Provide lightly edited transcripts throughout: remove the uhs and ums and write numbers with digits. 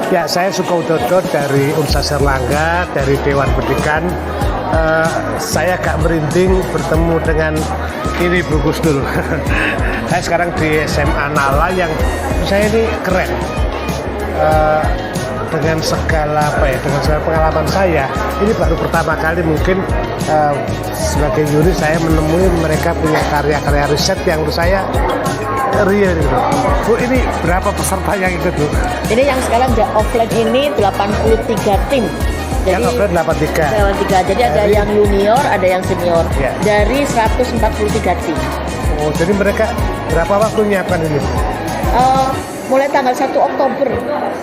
Ya, saya Sukowidodo dari Universitas Airlangga, dari Dewan Pendidikan. Saya agak merinding bertemu dengan ini Bu Gusnul. Saya sekarang di SMA Nala yang saya ini keren. Dengan segala dengan segala pengalaman saya, ini baru pertama kali mungkin sebagai juri saya menemui mereka punya karya-karya riset yang menurut saya real gitu. Bu, ini berapa peserta yang ikut, Bu? Ini yang sekarang offline ini 83 tim. Jadi, yang offline 83. Jadi ada yang junior, ada yang senior. Ya. Dari 143 tim. Oh, jadi mereka berapa waktu menyiapkan ini? Mulai tanggal 1 Oktober.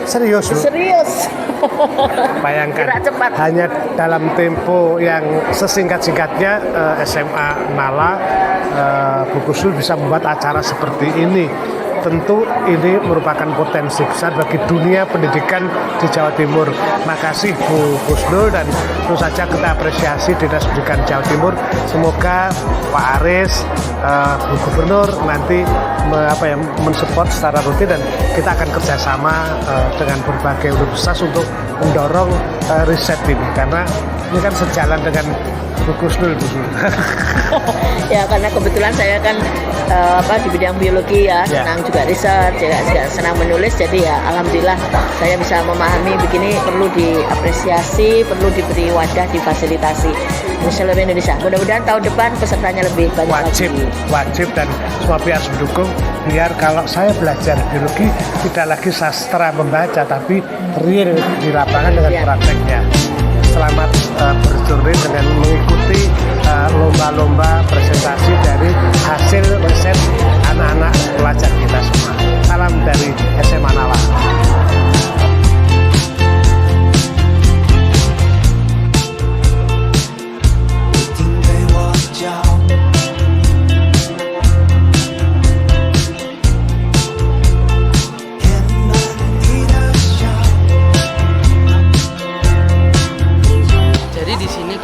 Serius, Bu? Serius. Bayangkan, Gerak cepat. hanya dalam tempo yang sesingkat-singkatnya SMA Nala, Bu Gusnul bisa membuat acara seperti ini. Tentu ini merupakan potensi besar bagi dunia pendidikan di Jawa Timur. Makasih Bu Gusnul, dan tentu saja kita apresiasi Dinas Pendidikan Jawa Timur. Semoga Pak Aris, Bu Gubernur nanti mensupport secara rutin, dan kita akan kerjasama dengan berbagai universitas untuk mendorong riset ini, karena ini kan sejalan dengan Bu Gusnul. Ya, karena kebetulan saya kan di bidang biologi ya, senang juga riset, juga senang menulis, jadi ya alhamdulillah saya bisa memahami begini, perlu diapresiasi, perlu diberi wadah, difasilitasi di seluruh Indonesia. Mudah-mudahan tahun depan pesertanya lebih banyak wajib dan semua pihak harus mendukung, biar kalau saya belajar biologi tidak lagi sastra membaca, tapi real di lapangan dengan prakteknya. Selamat berjuri dengan mengikuti lomba-lomba presentasi dari hasil riset anak-anak pelajar kita semua. Salam dari SMA Nala.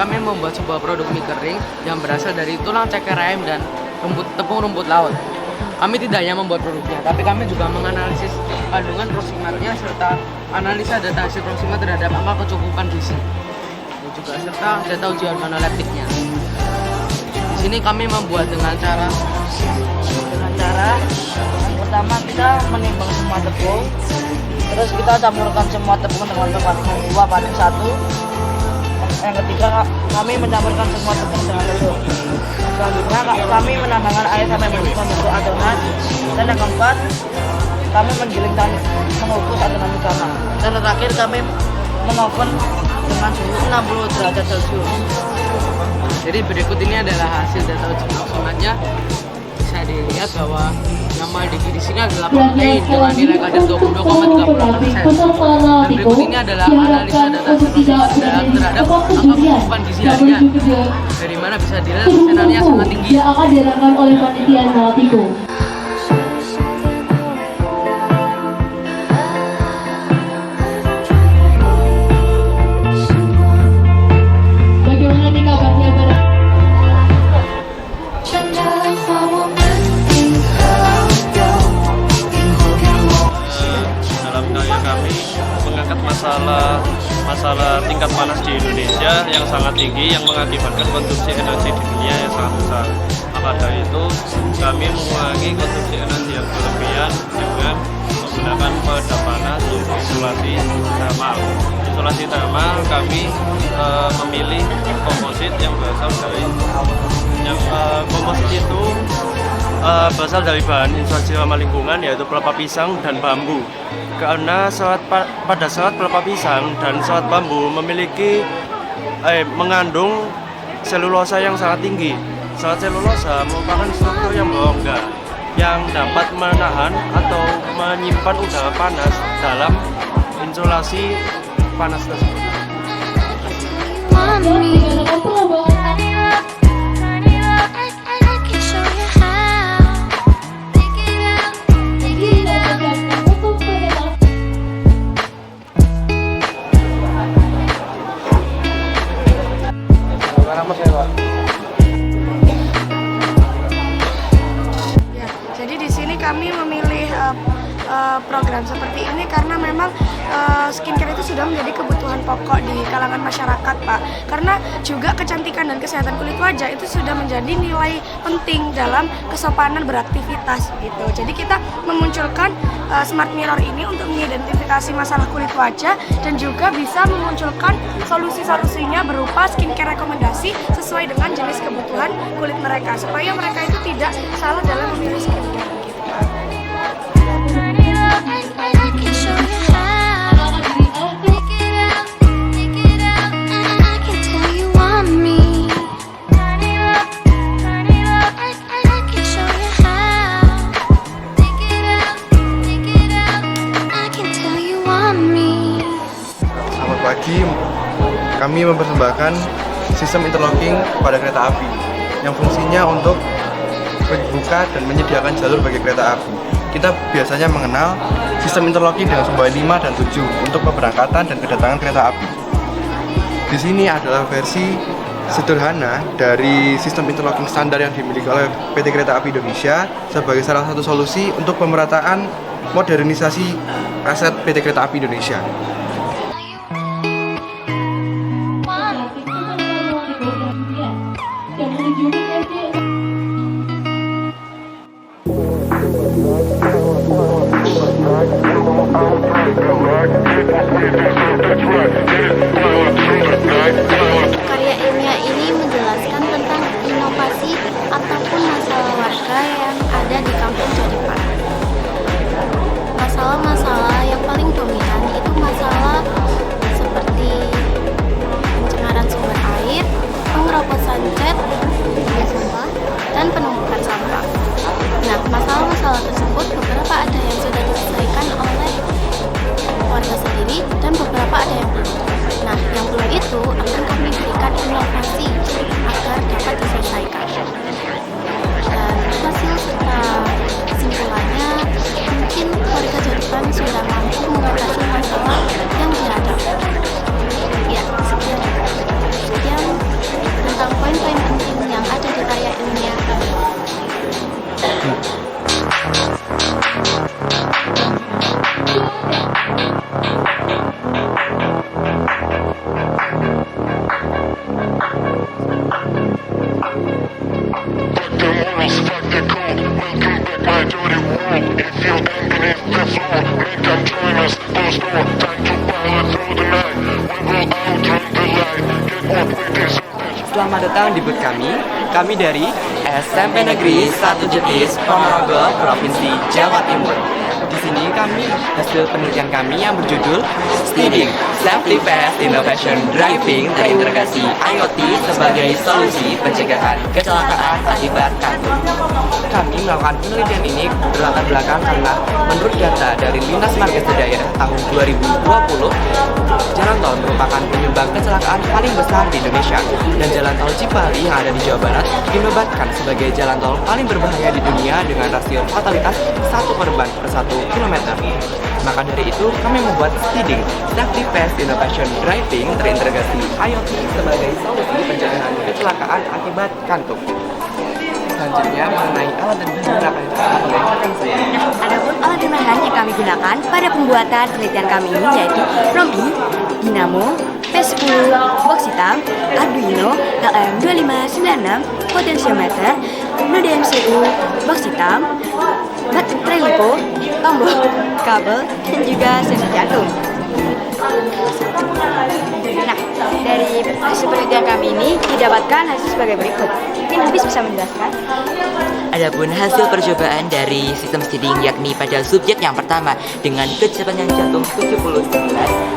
Kami membuat sebuah produk mie kering yang berasal dari tulang ceker ayam dan tepung rumput laut. Kami tidak hanya membuat produknya, tapi kami juga menganalisis kandungan proximatnya serta analisa data hasil proximat terhadap angka kecukupan gizi, dan juga serta data uji organoleptiknya. Di sini kami membuat dengan cara yang pertama kita menimbang semua tepung, terus kita campurkan semua tepung dengan tepat 2:1. Yang ketiga, kami mencampurkan semua tepung dengan telur. Selanjutnya, kami menambahkan air sampai membentuk adonan. Dan yang keempat, kami menggiling dan mengukus adonan utama. Dan terakhir, kami mengoven dengan suhu 60 derajat Celcius. Jadi berikut ini adalah hasil data uji proximatnya. Bisa dilihat bahwa nama di sini adalah protein dengan nilai kadar 22,38%. Dan berikut ini adalah analisa data proximat terhadap angka kecukupan gizi harian, dari mana bisa dilihat persenannya sangat tinggi. Yang akan dilakukan oleh panitia Nalatiko. Bagaimana nih kabarnya pada? Dalam karya kami mengangkat masalah tingkat panas di Indonesia yang sangat tinggi, yang mengakibatkan konsumsi energi di dunia yang sangat besar. Maka dari itu kami mengurangi konsumsi energi yang berlebihan dengan menggunakan peredam panas untuk isolasi thermal. Isolasi thermal kami memilih komposit yang berasal dari komposit itu berasal dari bahan insulasi ramah lingkungan, yaitu pelepah pisang dan bambu. Karena pada serat pelepah pisang dan serat bambu mengandung selulosa yang sangat tinggi. Serat selulosa merupakan struktur yang berongga yang dapat menahan atau menyimpan udara panas dalam insulasi panas tersebut. Ya, jadi di sini kami memilih program seperti ini karena memang skincare itu sudah menjadi kebutuhan pokok di kalangan masyarakat, Pak. Karena juga kecantikan dan kesehatan kulit wajah itu sudah menjadi nilai penting dalam kesopanan beraktivitas gitu. Jadi kita memunculkan Smart Mirror ini untuk mengidentifikasi masalah kulit wajah dan juga bisa memunculkan solusi-solusinya berupa skincare rekomendasi sesuai dengan jenis kebutuhan kulit mereka supaya mereka itu tidak salah dalam memilih skincare. Selamat pagi, kami mempersembahkan sistem interlocking pada kereta api yang fungsinya untuk membuka dan menyediakan jalur bagi kereta api. Kita biasanya mengenal sistem interlocking dengan sumbai 5 dan 7 untuk keberangkatan dan kedatangan kereta api. Di sini adalah versi sederhana dari sistem interlocking standar yang dimiliki oleh PT Kereta Api Indonesia sebagai salah satu solusi untuk pemerataan modernisasi aset PT Kereta Api Indonesia. Karya ilmiah ini menjelaskan tentang inovasi ataupun masalah warga yang ada di kampung Jodipan. Masalah-masalah yang paling dominan itu masalah seperti pencemaran sumber air, pengerobosan cat, sampah, dan penumpukan sampah. Nah, masalah-masalah tersebut beberapa ada yang sudah diselesaikan oleh warga sendiri dan beberapa ada yang belum. Nah, yang belum itu akan kami berikan inovasi agar dapat diselesaikan. Dan hasil serta kesimpulannya, mungkin warga Jodipan sudah mampu mengatasi masalah yang dihadapi. Ya, sekian tentang poin-poin penting yang ada di karya ilmiah kami. Selamat datang di booth kami dari SMP Negeri 1 Jetis, Ponorogo, Provinsi Jawa Timur. Di sini hasil penelitian kami yang berjudul Steading, Safety Fast Innovation Driving terintegrasi IoT sebagai solusi pencegahan kecelakaan akibat kantuk. Kami melakukan penelitian ini berlatar belakang karena menurut data dari Lintas Marga Daerah tahun 2020, jalan tol merupakan penyumbang kecelakaan paling besar di Indonesia dan jalan tol Cipali yang ada di Jawa Barat dinobatkan sebagai jalan tol paling berbahaya di dunia dengan rasio fatalitas 1 korban per 1 km. Maka dari itu, kami membuat Steading, Safety Fast Innovation Driving terintegrasi IoT sebagai solusi pencegahan kecelakaan akibat kantuk. Selanjutnya mengenai alat dan bahan akan digunakan oleh rekan saya. Adapun alat dan bahan yang kami gunakan pada pembuatan penelitian kami ini yaitu rompi, dinamo, P10, box hitam, Arduino, LM2596, potensiometer, node MCU, box hitam, baterai lipo, tombol, kabel, dan juga sensor jantung. Nah, dari hasil penelitian kami ini didapatkan hasil sebagai berikut. Mungkin Habis bisa menjelaskan. Adapun hasil percobaan dari sistem steading yakni pada subjek yang pertama dengan kecepatan jantung 79,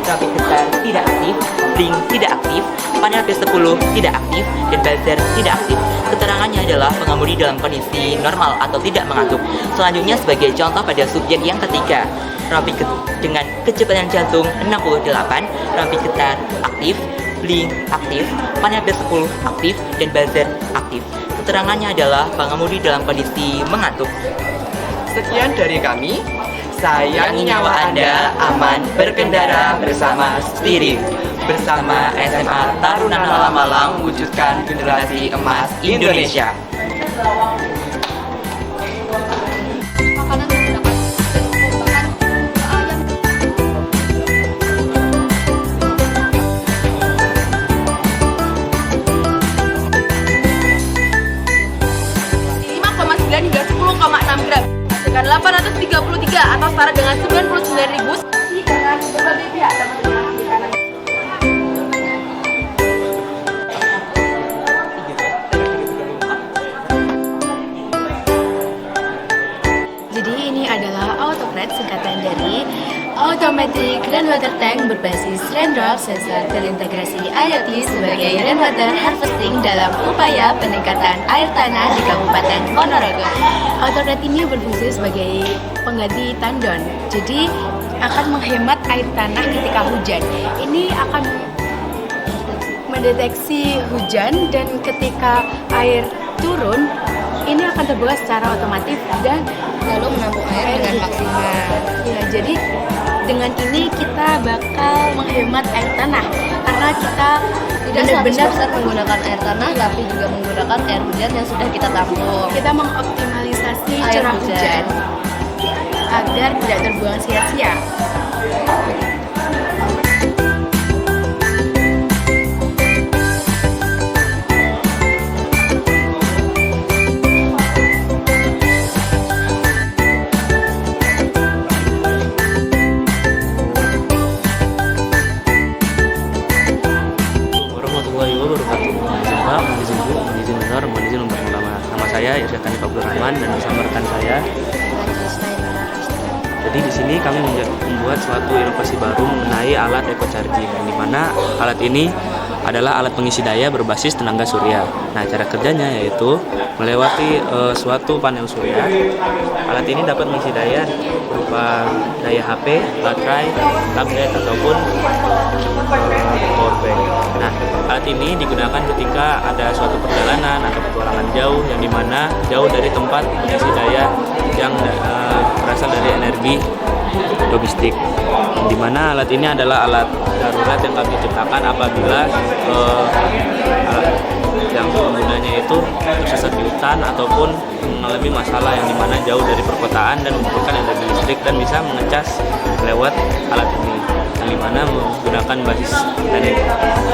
tapi getar tidak aktif, ring tidak aktif, panel P10 tidak aktif, dan buzzer tidak aktif. Keterangannya adalah pengemudi dalam kondisi normal atau tidak mengantuk. Selanjutnya sebagai contoh pada subjek yang ketiga, rampi dengan kecepatan jantung 68, rampi getar aktif, blink aktif, panel P10 aktif, dan buzzer aktif. Keterangannya adalah pengemudi dalam kondisi mengantuk. Sekian dari kami. Sayangi nyawa Anda, aman berkendara bersama Steading. Bersama SMA Taruna Nala Malang wujudkan generasi emas Indonesia. 3 atau setara dengan 99.000 dengan berbagai pihak teman-teman di kanan. Jadi ini adalah Autocrat, singkatan dari Automatic Rainwater Tank berbasis raindrop sensor terintegrasi IoT sebagai rainwater harvesting dalam upaya peningkatan air tanah di Kabupaten Ponorogo. Autocrat ini berfungsi sebagai pengganti tandon, jadi akan menghemat air tanah ketika hujan. Ini akan mendeteksi hujan dan ketika air turun, ini akan terbuka secara otomatis dan lalu menampung air dengan maksimal. Ya, jadi dengan ini kita bakal menghemat air tanah karena kita tidak benar-benar menggunakan air tanah, tapi juga menggunakan air hujan yang sudah kita tampung. Kita mengoptimalisasi curah hujan agar tidak terbuang sia-sia. Nama saya Irsyad Abdul Rahman dan bersama rekan saya. Jadi di sini kami membuat suatu inovasi baru mengenai alat eco charging, di mana alat ini adalah alat pengisi daya berbasis tenaga surya. Nah, cara kerjanya yaitu melewati suatu panel surya. Alat ini dapat mengisi daya berupa daya HP, baterai, tablet ataupun powerbank. Nah, alat ini digunakan ketika ada suatu perjalanan atau petualangan jauh yang dimana jauh dari tempat pengisi daya yang berasal dari energi domestik, di mana alat ini adalah alat darurat yang kami ciptakan apabila alat yang penggunanya itu tersesat di hutan ataupun mengalami masalah yang dimana jauh dari perkotaan dan membutuhkan energi listrik dan bisa mengecas lewat alat ini, yang dimana menggunakan basis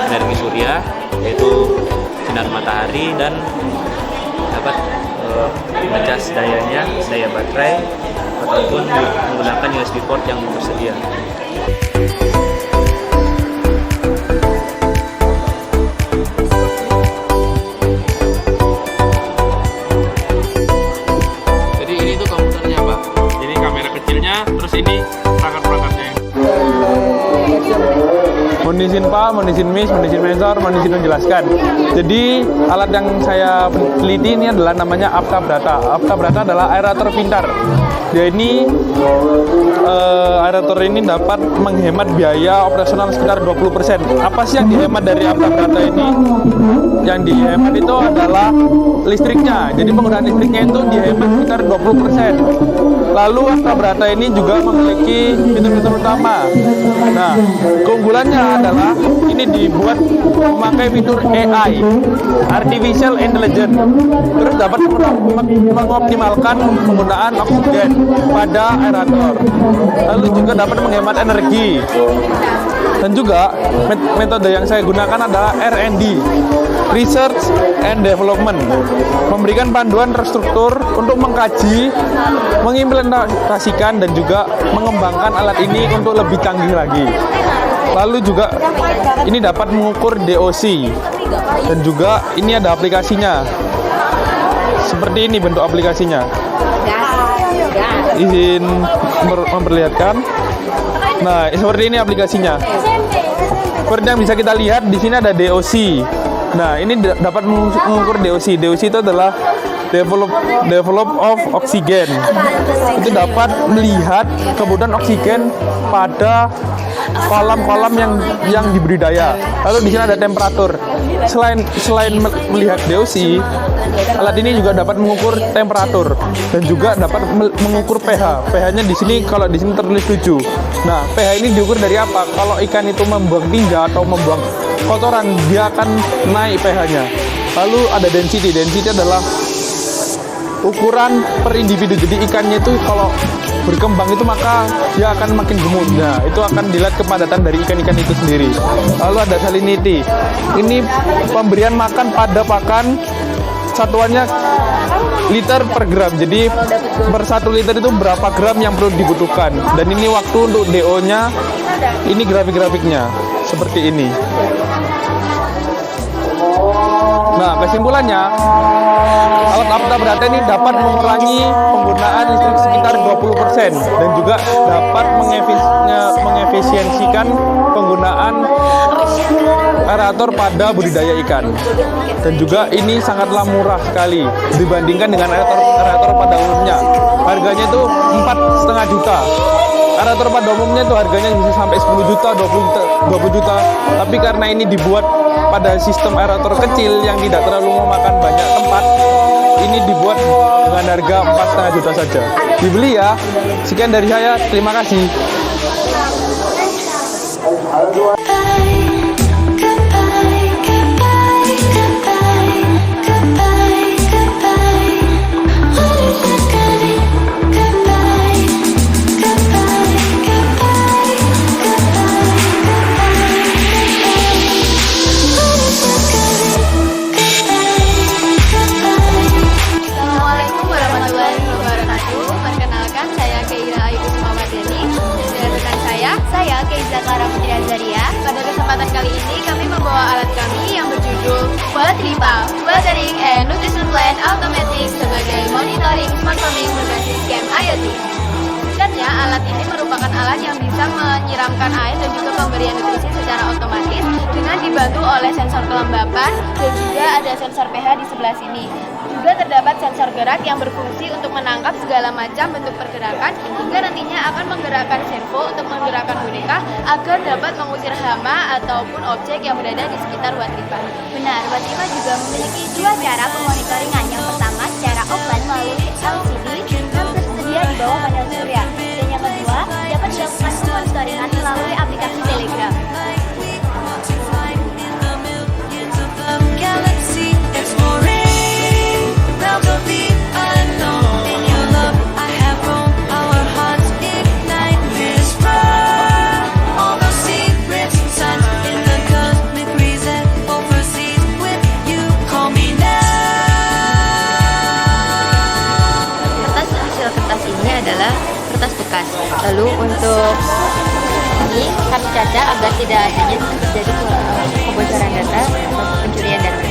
energi surya yaitu sinar matahari dan dapat mengecas dayanya, daya baterai ataupun menggunakan USB port yang tersedia. Jadi ini tuh komputernya, Pak. Ini kamera kecilnya, terus ini perangkat-perangkatnya. Monisin PA, monisin MIS, monisin sensor, monisin menjelaskan. Jadi alat yang saya teliti ini adalah namanya Aptabrata. Aptabrata adalah aerator pintar. Dia ini aerator ini dapat menghemat biaya operasional sekitar 20%. Apa sih yang dihemat dari Aptabrata ini? Yang dihemat itu adalah listriknya. Jadi penggunaan listriknya itu dihemat sekitar 20%. Lalu Aptabrata ini juga memiliki fitur-fitur utama. Nah, keunggulannya adalah ini dibuat memakai fitur AI, Artificial Intelligence, terus dapat mengoptimalkan penggunaan oksigen pada aerator, lalu juga dapat menghemat energi. Dan juga metode yang saya gunakan adalah R&D, Research and Development, memberikan panduan terstruktur untuk mengkaji, mengimplementasikan dan juga mengembangkan alat ini untuk lebih canggih lagi. Lalu juga ini dapat mengukur DOC dan juga ini ada aplikasinya. Seperti ini bentuk aplikasinya. Izin memperlihatkan. Nah, seperti ini aplikasinya. Seperti yang bisa kita lihat di sini ada DOC. Nah, ini dapat mengukur DOC. DOC itu adalah develop of oxygen. Itu dapat melihat kebutuhan oksigen pada kolam-kolam yang diberi daya. Lalu di sini ada temperatur. Selain melihat DOC, alat ini juga dapat mengukur temperatur dan juga dapat mengukur pH. pH-nya di sini kalau di sini tertulis 7. Nah, pH ini diukur dari apa? Kalau ikan itu membuang tinja atau membuang kotoran, dia akan naik pH-nya. Lalu ada density. Density adalah ukuran per individu. Jadi ikannya itu kalau berkembang itu maka dia akan makin gemuk. Nah, itu akan dilihat kepadatan dari ikan-ikan itu sendiri. Lalu ada salinity. Ini pemberian makan pada pakan satuannya liter per gram. Jadi per 1 liter itu berapa gram yang perlu dibutuhkan. Dan ini waktu untuk DO-nya, ini grafik-grafiknya seperti ini. Nah, kesimpulannya, alat Apta Berata ini dapat mengurangi penggunaan listrik sekitar 20% dan juga dapat mengefisiensikan penggunaan aerator pada budidaya ikan. Dan juga ini sangatlah murah sekali dibandingkan dengan aerator pada umumnya. Harganya itu 4,5 juta. Aerator pada umumnya itu harganya bisa sampai 10 juta, 20 juta. Tapi karena ini dibuat pada sistem aerator kecil yang tidak terlalu memakan banyak tempat, ini dibuat dengan harga 4,5 juta saja. Dibeli ya. Sekian dari saya, terima kasih. Saya Keiza Clara Putri Azaria. Pada kesempatan kali ini kami membawa alat kami yang berjudul Petripa Watering and Nutrition Plan Automatic sebagai monitoring smart farming berbasis scam IoT. Sebenarnya alat ini merupakan alat yang bisa menyiramkan air dan juga pemberian nutrisi secara otomatis dengan dibantu oleh sensor kelembapan dan juga ada sensor pH di sebelah sini. Juga terdapat sensor gerak yang berfungsi untuk menangkap segala macam bentuk pergerakan hingga nantinya akan menggerakkan servo untuk menggerakkan boneka agar dapat mengusir hama ataupun objek yang berada di sekitar Watripa. Benar, Watripa juga memiliki dua cara pemonitoringan. Yang pertama secara offline melalui LCD yang tersedia di bawah panel surya. Dan yang kedua dapat dilakukan pemonitoringan melalui aplikasi Telegram. Kertas bekas. Lalu untuk ini kami caca agar tidak adanya terjadi kebocoran data atau pencurian data.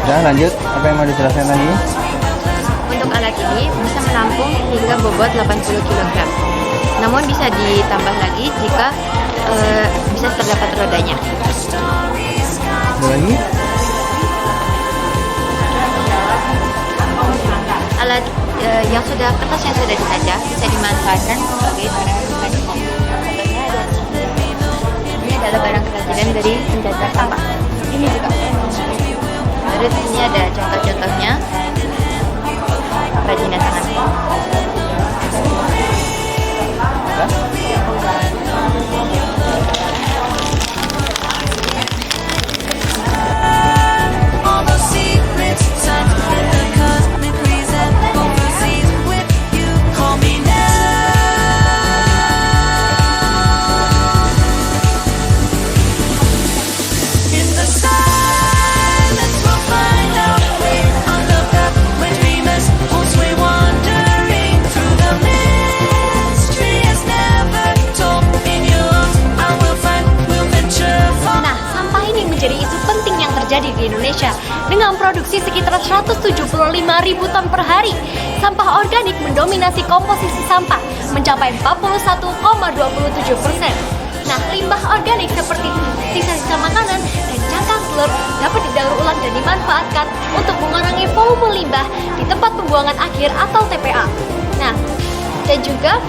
Dan lanjut, apa yang mau dijelaskan tadi? Untuk alat ini bisa menampung hingga bobot 80 kg. Namun bisa ditambah lagi jika bisa terdapat rodanya. Ada lagi? Alat yang sudah kertas yang sudah dicaca bisa dimanfaatkan sebagai barang kerajinan. Contohnya ada ini adalah barang kerajinan dari pencacar sampah. Ini juga. Terus ini ada contoh-contohnya kerajinan tangan. Di Indonesia dengan produksi sekitar 175.000 ton per hari. Sampah organik mendominasi komposisi sampah mencapai 41,27%. Nah, limbah organik seperti sisa-sisa makanan dan cangkang telur dapat didaur ulang dan dimanfaatkan untuk mengurangi volume limbah di tempat pembuangan akhir atau TPA. Nah, dan juga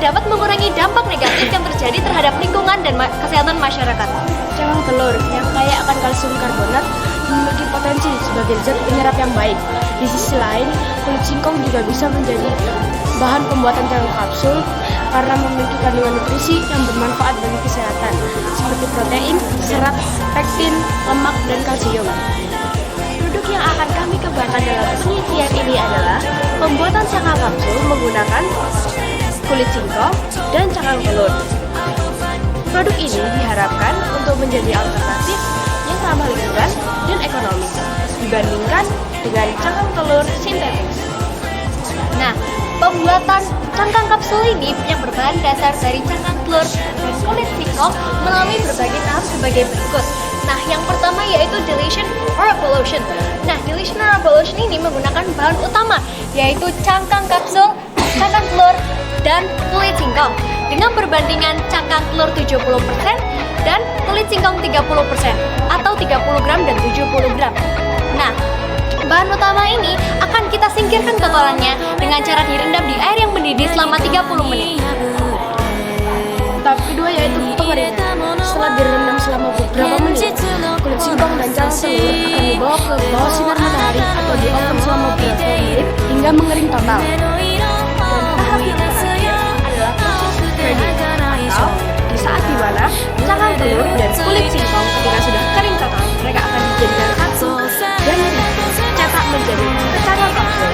dapat mengurangi dampak negatif yang terjadi terhadap lingkungan dan kesehatan masyarakat. Cangkang telur yang kaya akan kalsium karbonat memiliki potensi sebagai zat penyerap yang baik. Di sisi lain, kulit singkong juga bisa menjadi bahan pembuatan cangkang kapsul karena memiliki kandungan nutrisi yang bermanfaat bagi kesehatan seperti protein, serat, pektin, lemak, dan kalsium. Produk yang akan kami kembangkan dalam penelitian ini adalah pembuatan cangkang kapsul menggunakan kulit kulit singkong, dan cangkang telur. Produk ini diharapkan untuk menjadi alternatif yang ramah lingkungan dan ekonomis dibandingkan dengan cangkang telur sintetis. Nah, pembuatan cangkang kapsul ini yang berbahan dasar dari cangkang telur dan kulit singkong melalui berbagai tahap sebagai berikut. Nah, yang pertama yaitu dilution or evolution. Nah, dilution or evolution ini menggunakan bahan utama yaitu cangkang kapsul, cangkang telur, dan kulit singkong dengan perbandingan cangkang telur 70% dan kulit singkong 30% atau 30 gram dan 70 gram. Nah, bahan utama ini akan kita singkirkan kotorannya dengan cara direndam di air yang mendidih selama 30 menit. Tahap kedua yaitu pengeringan. Setelah direndam selama beberapa menit, kulit singkong dan cangkang telur akan dibawa ke bawah sinar matahari atau di oven selama beberapa menit hingga mengering total. Dan tahap yang terakhir adalah proses shredding atau di saat dimana cangkang telur dan kulit singkong ketika sudah kering total, mereka akan dijadikan satu dan dicetak menjadi cangkang kapsul.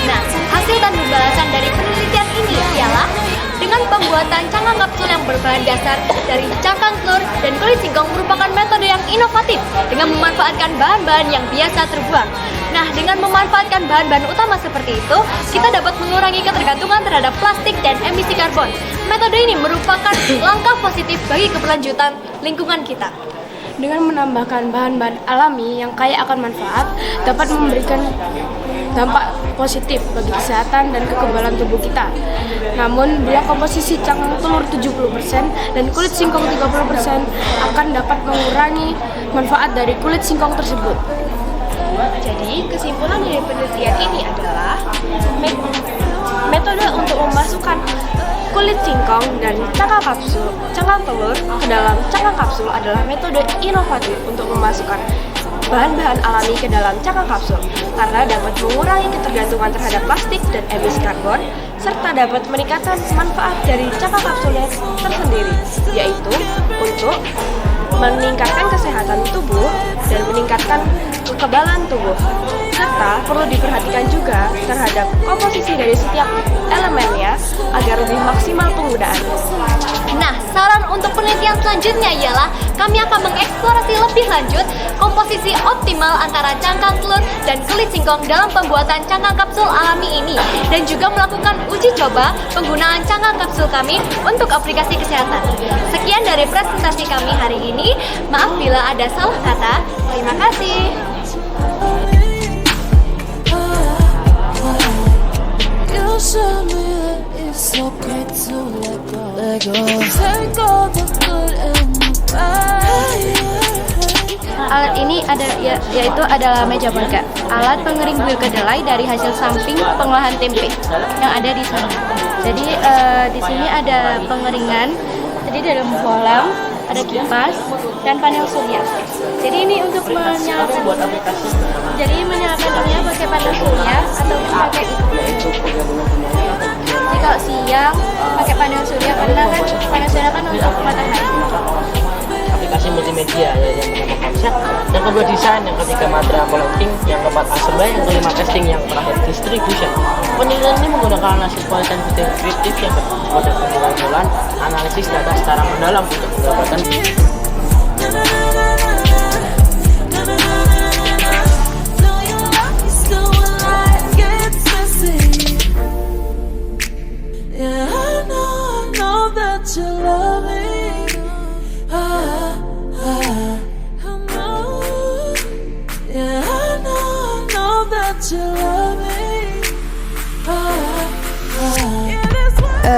Nah, hasil dan pembalasan dari penelitian ini ialah dengan pembuatan cangkang kapsul yang berbahan dasar dari cangkang telur dan kulit singkong merupakan metode yang inovatif dengan memanfaatkan bahan-bahan yang biasa terbuang. Nah, dengan memanfaatkan bahan-bahan utama seperti itu, kita dapat mengurangi ketergantungan terhadap plastik dan emisi karbon. Metode ini merupakan langkah positif bagi keberlanjutan lingkungan kita. Dengan menambahkan bahan-bahan alami yang kaya akan manfaat, dapat memberikan dampak positif bagi kesehatan dan kekebalan tubuh kita. Namun, bila komposisi cangkang telur 70% dan kulit singkong 30% akan dapat mengurangi manfaat dari kulit singkong tersebut. Jadi, kesimpulan dari penelitian ini adalah metode untuk memasukkan kulit singkong dan cangkang telur ke dalam cangkang kapsul adalah metode inovatif untuk memasukkan bahan-bahan alami ke dalam cangkang kapsul karena dapat mengurangi ketergantungan terhadap plastik dan emisi karbon serta dapat meningkatkan manfaat dari cangkang kapsulnya tersendiri, yaitu untuk meningkatkan kesehatan tubuh dan meningkatkan kekebalan tubuh, serta perlu diperhatikan juga terhadap komposisi dari setiap elemennya agar lebih maksimal penggunaannya. Nah, saran untuk penelitian selanjutnya ialah kami akan mengeksplorasi lebih lanjut komposisi optimal antara cangkang telur dan kulit singkong dalam pembuatan cangkang kapsul alami ini dan juga melakukan uji coba penggunaan cangkang kapsul kami untuk aplikasi kesehatan. Sekian dari presentasi kami hari ini. Maaf bila ada salah kata. Terima kasih. Alat ini yaitu adalah meja maga, alat pengering buih kedelai dari hasil samping pengolahan tempe yang ada di sana. Jadi di sini ada pengeringan, jadi dalam kolam ada kipas dan panel surya. Jadi ini untuk menyalakan ini pakai panel surya atau pakai itu. Jadi kalau siang pakai panel surya karena kan panel surya kan untuk matahari. Aplikasi multimedia yang pertama konsep, yang kedua desain, yang ketiga material collecting, yang keempat assembly, yang kelima testing, yang terakhir distribution. Penelitian ini menggunakan analisis kualitatif deskriptif yang pada kesimpulan analisis data secara mendalam untuk mendapatkan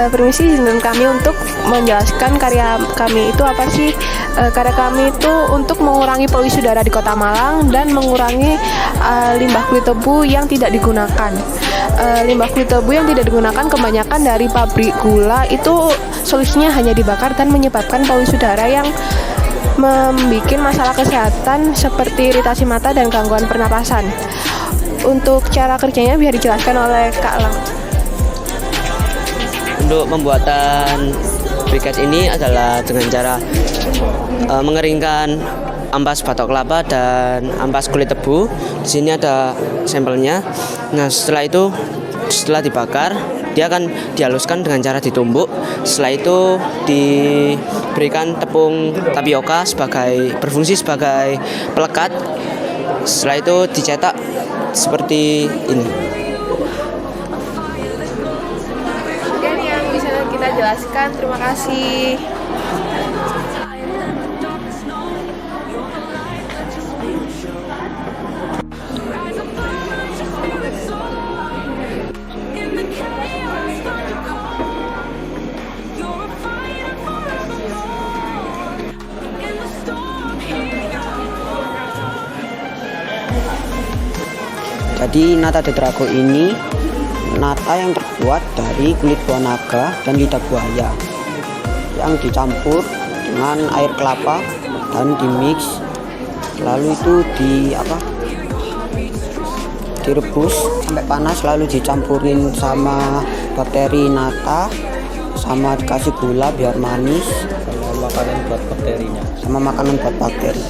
Permisi, izin kami untuk menjelaskan karya kami itu apa sih. Karya kami itu untuk mengurangi polusi udara di Kota Malang dan mengurangi limbah kulit tebu yang tidak digunakan. Limbah kulit tebu yang tidak digunakan kebanyakan dari pabrik gula itu solusinya hanya dibakar dan menyebabkan polusi udara yang membuat masalah kesehatan seperti iritasi mata dan gangguan pernapasan. Untuk cara kerjanya biar dijelaskan oleh Kak Lang. Untuk pembuatan briket ini adalah dengan cara mengeringkan ampas batok kelapa dan ampas kulit tebu. Di sini ada sampelnya. Nah, setelah itu, setelah dibakar, dia akan dihaluskan dengan cara ditumbuk. Setelah itu diberikan tepung tapioka berfungsi sebagai pelekat. Setelah itu dicetak seperti ini. Sekian yang bisa kita jelaskan. Terima kasih. Jadi nata de drago ini nata yang terbuat dari kulit buah naga dan lidah buaya yang dicampur dengan air kelapa dan dimix, lalu itu direbus sampai panas, lalu dicampurin sama bakteri nata, sama dikasih gula biar manis, sama makanan buat bakterinya, sama makanan buat bakteri.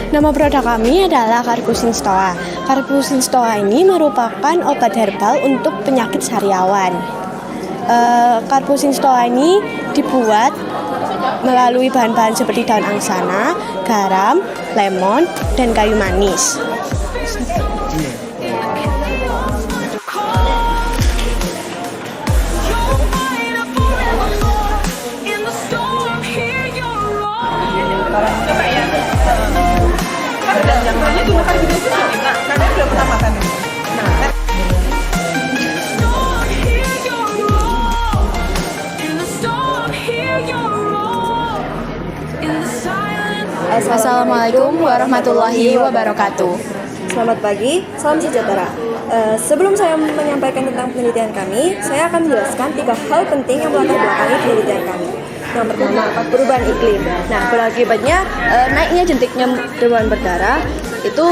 Nama produk kami adalah Carpusin Stoa. Carpusin Stoa ini merupakan obat herbal untuk penyakit sariawan. Carpusin Stoa ini dibuat melalui bahan-bahan seperti daun angsana, garam, lemon, dan kayu manis. Assalamualaikum warahmatullahi wabarakatuh. Selamat pagi, salam sejahtera. Sebelum saya menyampaikan tentang penelitian kami, saya akan menjelaskan 3 hal penting yang melatar belakangi penelitian kami. Yang pertama, perubahan iklim. Nah, berakibatnya naiknya jentiknya demam berdarah itu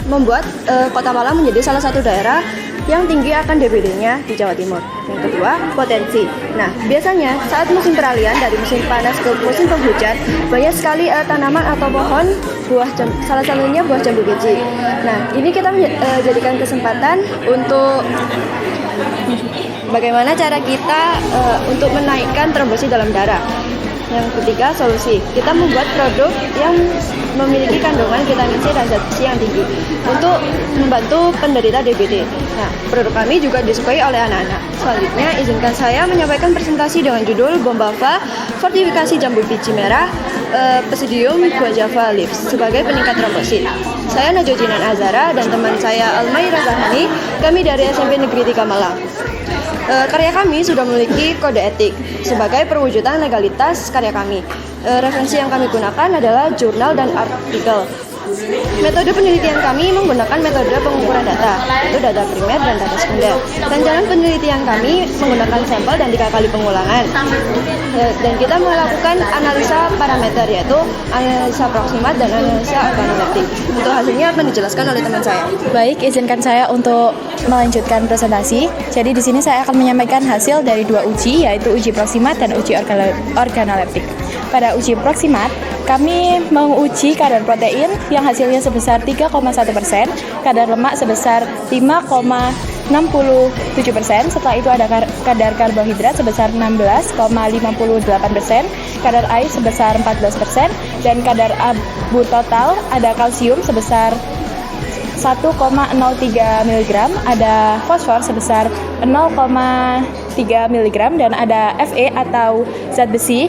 membuat Kota Malang menjadi salah satu daerah yang tinggi akan DBD-nya di Jawa Timur. Yang kedua, potensi. Nah, biasanya saat musim peralihan dari musim panas ke musim penghujan, banyak sekali tanaman atau pohon salah satunya buah jambu biji. Nah, ini kita jadikan kesempatan untuk bagaimana cara kita untuk menaikkan trombosit dalam darah. Yang ketiga, solusi. Kita membuat produk yang memiliki kandungan vitamin C dan zat besi yang tinggi untuk membantu penderita DBD. Nah, produk kami juga disukai oleh anak-anak. Selanjutnya, izinkan saya menyampaikan presentasi dengan judul Bombava Fortifikasi Jambu Biji Merah Pesidium Guajava Leaves sebagai peningkat trombosit. Saya Najwa Jinan Azhara dan teman saya Almaira Zahani, kami dari SMP Negeri 3 Malang. Karya kami sudah memiliki kode etik sebagai perwujudan legalitas karya kami. Referensi yang kami gunakan adalah jurnal dan artikel. Metode penelitian kami menggunakan metode pengukuran data, yaitu data primer dan data sekunder. Rancangan penelitian kami menggunakan sampel dan 3 kali pengulangan. Dan kita melakukan analisa parameter, yaitu analisa proksimat dan analisa organoleptik. Untuk hasilnya akan dijelaskan oleh teman saya. Baik, izinkan saya untuk melanjutkan presentasi. Jadi di sini saya akan menyampaikan hasil dari 2 uji, yaitu uji proksimat dan uji organoleptik. Pada uji proksimat, kami menguji kadar protein yang hasilnya sebesar 3,1%, kadar lemak sebesar 5,67%, setelah itu ada kadar karbohidrat sebesar 16,58%, kadar air sebesar 14%, dan kadar abu total ada kalsium sebesar 1,03 mg, ada fosfor sebesar 0,3 mg, dan ada Fe atau zat besi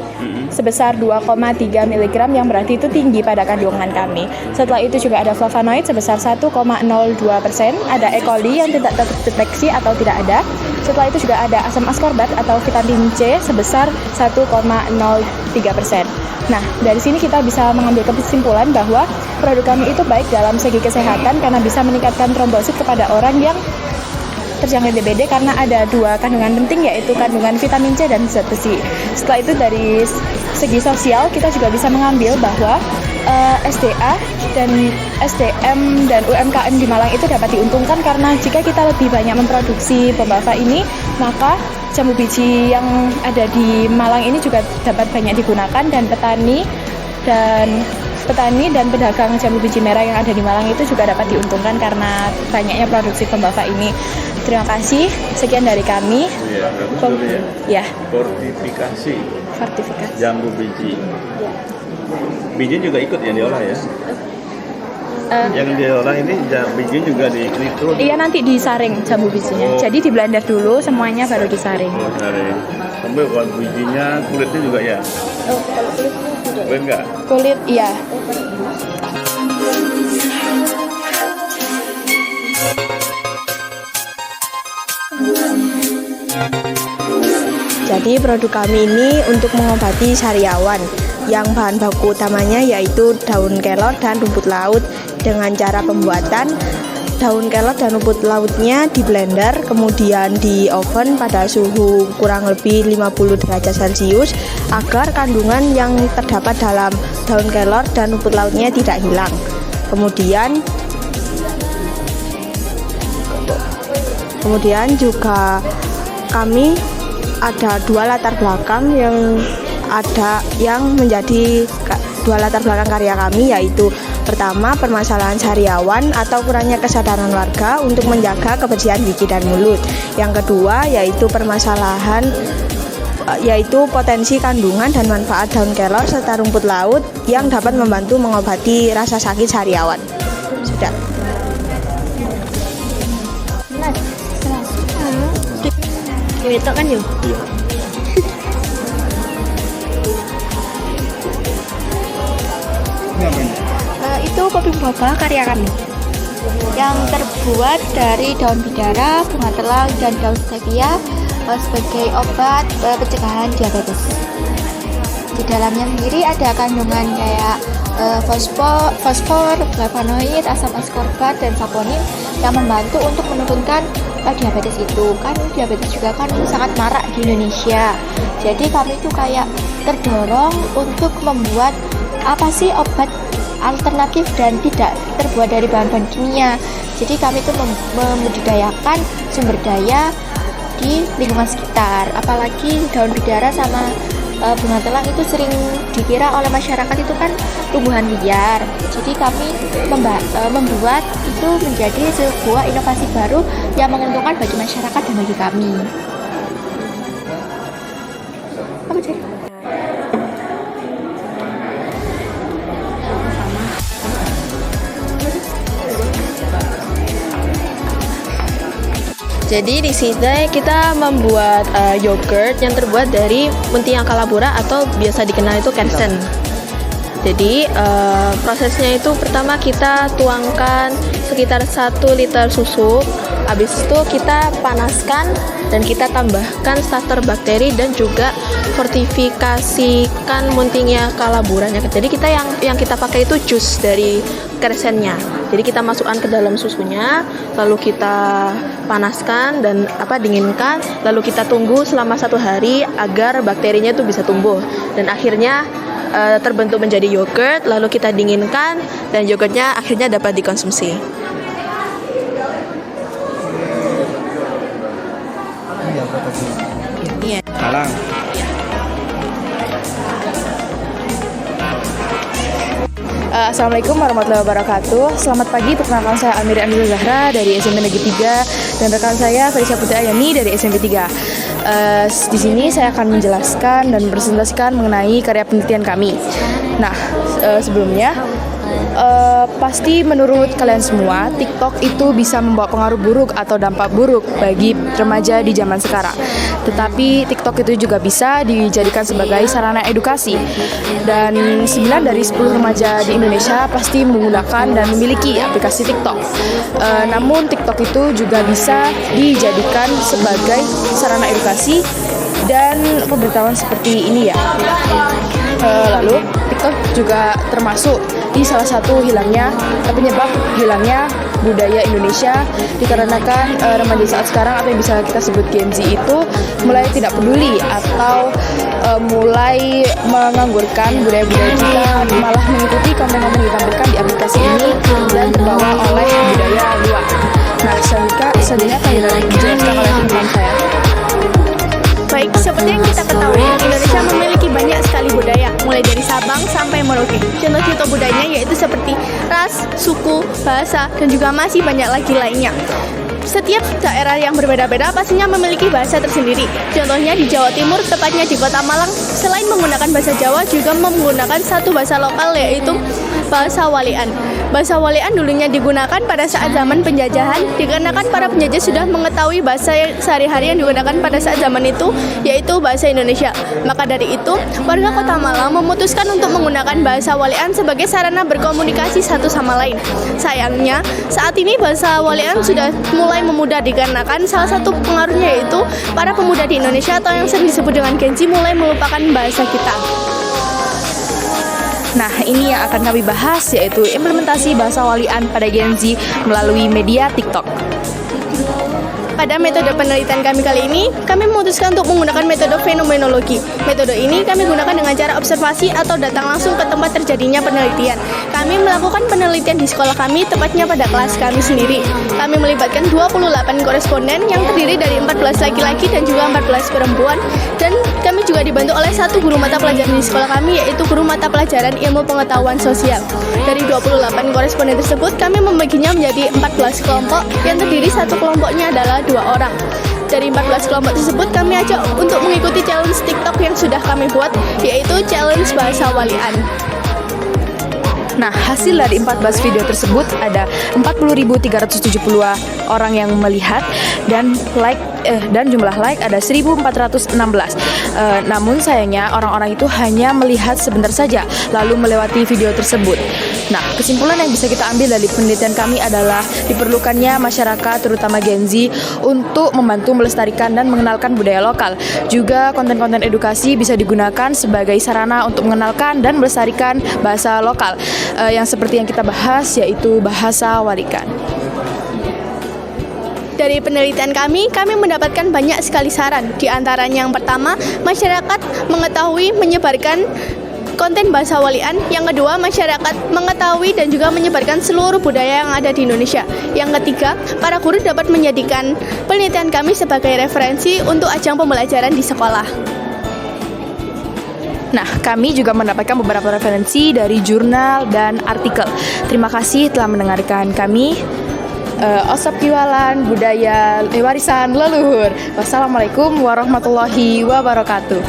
sebesar 2,3 mg yang berarti itu tinggi pada kandungan kami. Setelah itu juga ada flavonoid sebesar 1,02%, ada E. coli yang tidak terdeteksi atau tidak ada. Setelah itu juga ada asam askorbat atau vitamin C sebesar 1,03%. Nah, dari sini kita bisa mengambil kesimpulan bahwa produk kami itu baik dalam segi kesehatan karena bisa meningkatkan trombosit kepada orang yang terjangkit DBD karena ada 2 kandungan penting, yaitu kandungan vitamin C dan zat besi. Setelah itu dari segi sosial kita juga bisa mengambil bahwa SDA dan SDM dan UMKM di Malang itu dapat diuntungkan karena jika kita lebih banyak memproduksi Bombava ini, maka jambu biji yang ada di Malang ini juga dapat banyak digunakan, dan petani dan pedagang jambu biji merah yang ada di Malang itu juga dapat diuntungkan karena banyaknya produksi tembakau ini. Terima kasih, sekian dari kami. Ya. Fortifikasi jambu biji. Biji juga ikut yang diolah ya? Yang diolah ini biji juga itu? Iya, nanti disaring jambu bijinya. Jadi di blender dulu semuanya baru disaring. Saring. Sampai kalau bijinya kulitnya juga ya? Kalau kulitnya tidak. Kulit enggak? Kulit iya. Jadi produk kami ini untuk mengobati sariawan yang bahan baku utamanya yaitu daun kelor dan rumput laut. Dengan cara pembuatan, daun kelor dan rumput lautnya di blender, kemudian di oven pada suhu kurang lebih 50 derajat Celcius agar kandungan yang terdapat dalam daun kelor dan rumput lautnya tidak hilang. Kemudian juga kami ada dua latar belakang yang menjadi dua latar belakang karya kami, yaitu pertama permasalahan sariawan atau kurangnya kesadaran warga untuk menjaga kebersihan gigi dan mulut. Yang kedua yaitu potensi kandungan dan manfaat daun kelor serta rumput laut yang dapat membantu mengobati rasa sakit sariawan. Sudah. Itu kan yuk. Itu kopi boba karya kami yang terbuat dari daun bidara, bunga telang, dan daun stevia sebagai obat pencegahan diabetes. Di dalamnya sendiri ada kandungan kayak fosfor, flavonoid, asam ascorbat, dan saponin yang membantu untuk menurunkan diabetes itu. Kan diabetes juga kan sangat marak di Indonesia. Jadi kami itu kayak terdorong untuk membuat apa sih obat alternatif dan tidak terbuat dari bahan-bahan kimia. Jadi kami itu membudidayakan sumber daya di lingkungan sekitar. Apalagi daun bidara sama bunga telang itu sering dikira oleh masyarakat itu kan tumbuhan liar. Jadi kami membuat itu menjadi sebuah inovasi baru yang menguntungkan bagi masyarakat dan bagi kami. Apa sih? Jadi di sini kita membuat yogurt yang terbuat dari Muntinga Kalabura atau biasa dikenal itu Kersen. Jadi prosesnya itu pertama kita tuangkan sekitar 1 liter susu. Habis itu kita panaskan dan kita tambahkan starter bakteri dan juga fortifikasikan Muntinga Kalaburanya. Jadi kita yang kita pakai itu jus dari Kersennya. Jadi kita masukkan ke dalam susunya, lalu kita panaskan dan dinginkan, lalu kita tunggu selama 1 hari agar bakterinya itu bisa tumbuh dan akhirnya terbentuk menjadi yogurt, lalu kita dinginkan dan yogurtnya akhirnya dapat dikonsumsi. Iya. Malang. Assalamualaikum warahmatullahi wabarakatuh. Selamat pagi, perkenalkan saya Amir Anil Zahra dari SMP Negeri 3 dan rekan saya Felicia Putri Ayani dari SMP 3. Di sini saya akan menjelaskan dan presentasikan mengenai karya penelitian kami. Nah, sebelumnya pasti menurut kalian semua TikTok itu bisa membawa pengaruh buruk atau dampak buruk bagi remaja di zaman sekarang. Tetapi TikTok itu juga bisa dijadikan sebagai sarana edukasi. Dan 9 dari 10 remaja di Indonesia pasti menggunakan dan memiliki aplikasi TikTok. Namun TikTok itu juga bisa dijadikan sebagai sarana edukasi dan pemberitahuan seperti ini ya. Lalu TikTok juga termasuk di salah satu penyebab hilangnya budaya Indonesia dikarenakan remaja saat sekarang atau yang bisa kita sebut Gen Z itu mulai tidak peduli atau mulai menganggurkan budaya-budaya kita, malah mengikuti konten-konten yang ditampilkan di aplikasi ini dan terbawa oleh budaya luar. Nah, selanjutnya akan dijelaskan oleh teman saya. ras, suku, bahasa, dan juga masih banyak lagi lainnya. Setiap daerah yang berbeda-beda pastinya memiliki bahasa tersendiri. Contohnya di Jawa Timur, tepatnya di Kota Malang, selain menggunakan bahasa Jawa juga menggunakan satu bahasa lokal, yaitu bahasa Walian. Bahasa Walian dulunya digunakan pada saat zaman penjajahan, dikarenakan para penjajah sudah mengetahui bahasa sehari-hari yang digunakan pada saat zaman itu, yaitu bahasa Indonesia. Maka dari itu, warga Kota Malang memutuskan untuk menggunakan bahasa Walian sebagai sarana berkomunikasi satu sama lain. Sayangnya, saat ini bahasa Walian sudah mulai memudar dikarenakan salah satu pengaruhnya yaitu para pemuda di Indonesia atau yang sering disebut dengan Gen Z mulai melupakan bahasa kita. Nah, ini yang akan kami bahas, yaitu implementasi bahasa Walian pada Gen Z melalui media TikTok. Pada metode penelitian kami kali ini, kami memutuskan untuk menggunakan metode fenomenologi. Metode ini kami gunakan dengan cara observasi atau datang langsung ke tempat terjadinya penelitian. Kami melakukan penelitian di sekolah kami, tepatnya pada kelas kami sendiri. Kami melibatkan 28 koresponden yang terdiri dari 14 laki-laki dan juga 14 perempuan. Dan kami juga dibantu oleh satu guru mata pelajaran di sekolah kami, yaitu guru mata pelajaran ilmu pengetahuan sosial. Dari 28 koresponden tersebut, kami membaginya menjadi 14 kelompok yang terdiri satu kelompoknya adalah 2 orang. Dari 14 kelompok tersebut kami ajak untuk mengikuti challenge TikTok yang sudah kami buat, yaitu challenge bahasa Walian. Nah, hasil dari 14 video tersebut ada 40.372 orang yang melihat dan jumlah like ada 1.416. Namun sayangnya orang-orang itu hanya melihat sebentar saja lalu melewati video tersebut. Nah, kesimpulan yang bisa kita ambil dari penelitian kami adalah diperlukannya masyarakat terutama Gen Z untuk membantu melestarikan dan mengenalkan budaya lokal. Juga konten-konten edukasi bisa digunakan sebagai sarana untuk mengenalkan dan melestarikan bahasa lokal. Yang seperti yang kita bahas yaitu bahasa Walikan. Dari penelitian kami mendapatkan banyak sekali saran. Di antaranya yang pertama, masyarakat mengetahui menyebarkan konten bahasa Walian. Yang kedua, masyarakat mengetahui dan juga menyebarkan seluruh budaya yang ada di Indonesia. Yang ketiga, para guru dapat menjadikan penelitian kami sebagai referensi untuk ajang pembelajaran di sekolah. Nah, kami juga mendapatkan beberapa referensi dari jurnal dan artikel. Terima kasih telah mendengarkan kami. Osop Kiwalan Budaya Warisan Leluhur. Wassalamualaikum warahmatullahi wabarakatuh.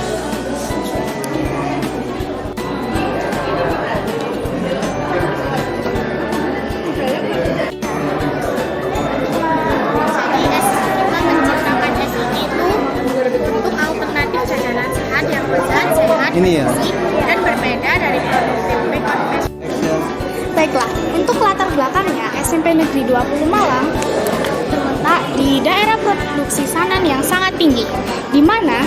Ini ya. Dan berbeda dari produk tempe konvensional. Baiklah, untuk latar belakangnya SMP Negeri 20 Malang terletak di daerah produksi sanan yang sangat tinggi, di mana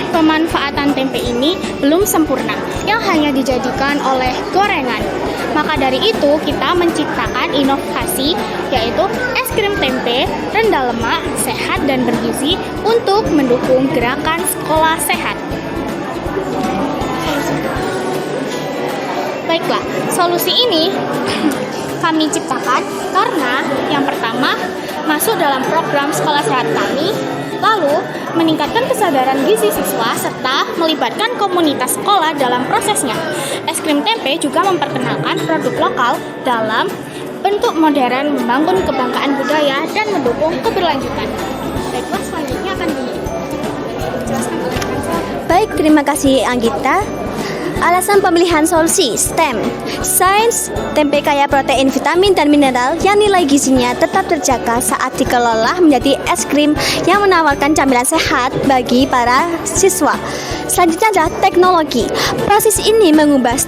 pemanfaatan tempe ini belum sempurna, yang hanya dijadikan oleh gorengan. Maka dari itu kita menciptakan inovasi, yaitu es krim tempe rendah lemak, sehat dan bergizi untuk mendukung gerakan sekolah sehat. Baiklah, solusi ini kami ciptakan karena yang pertama masuk dalam program sekolah sehat kami, lalu meningkatkan kesadaran gizi siswa serta melibatkan komunitas sekolah dalam prosesnya. Es krim tempe juga memperkenalkan produk lokal dalam bentuk modern, membangun kebanggaan budaya dan mendukung keberlanjutan. Baiklah, selanjutnya akan dijelaskan oleh Kansa. Baik, terima kasih Anggita. Alasan pemilihan solusi STEM, sains, tempe kaya protein, vitamin, dan mineral yang nilai gizinya tetap terjaga saat dikelola menjadi es krim yang menawarkan camilan sehat bagi para siswa. Selanjutnya adalah teknologi. Proses ini mengubah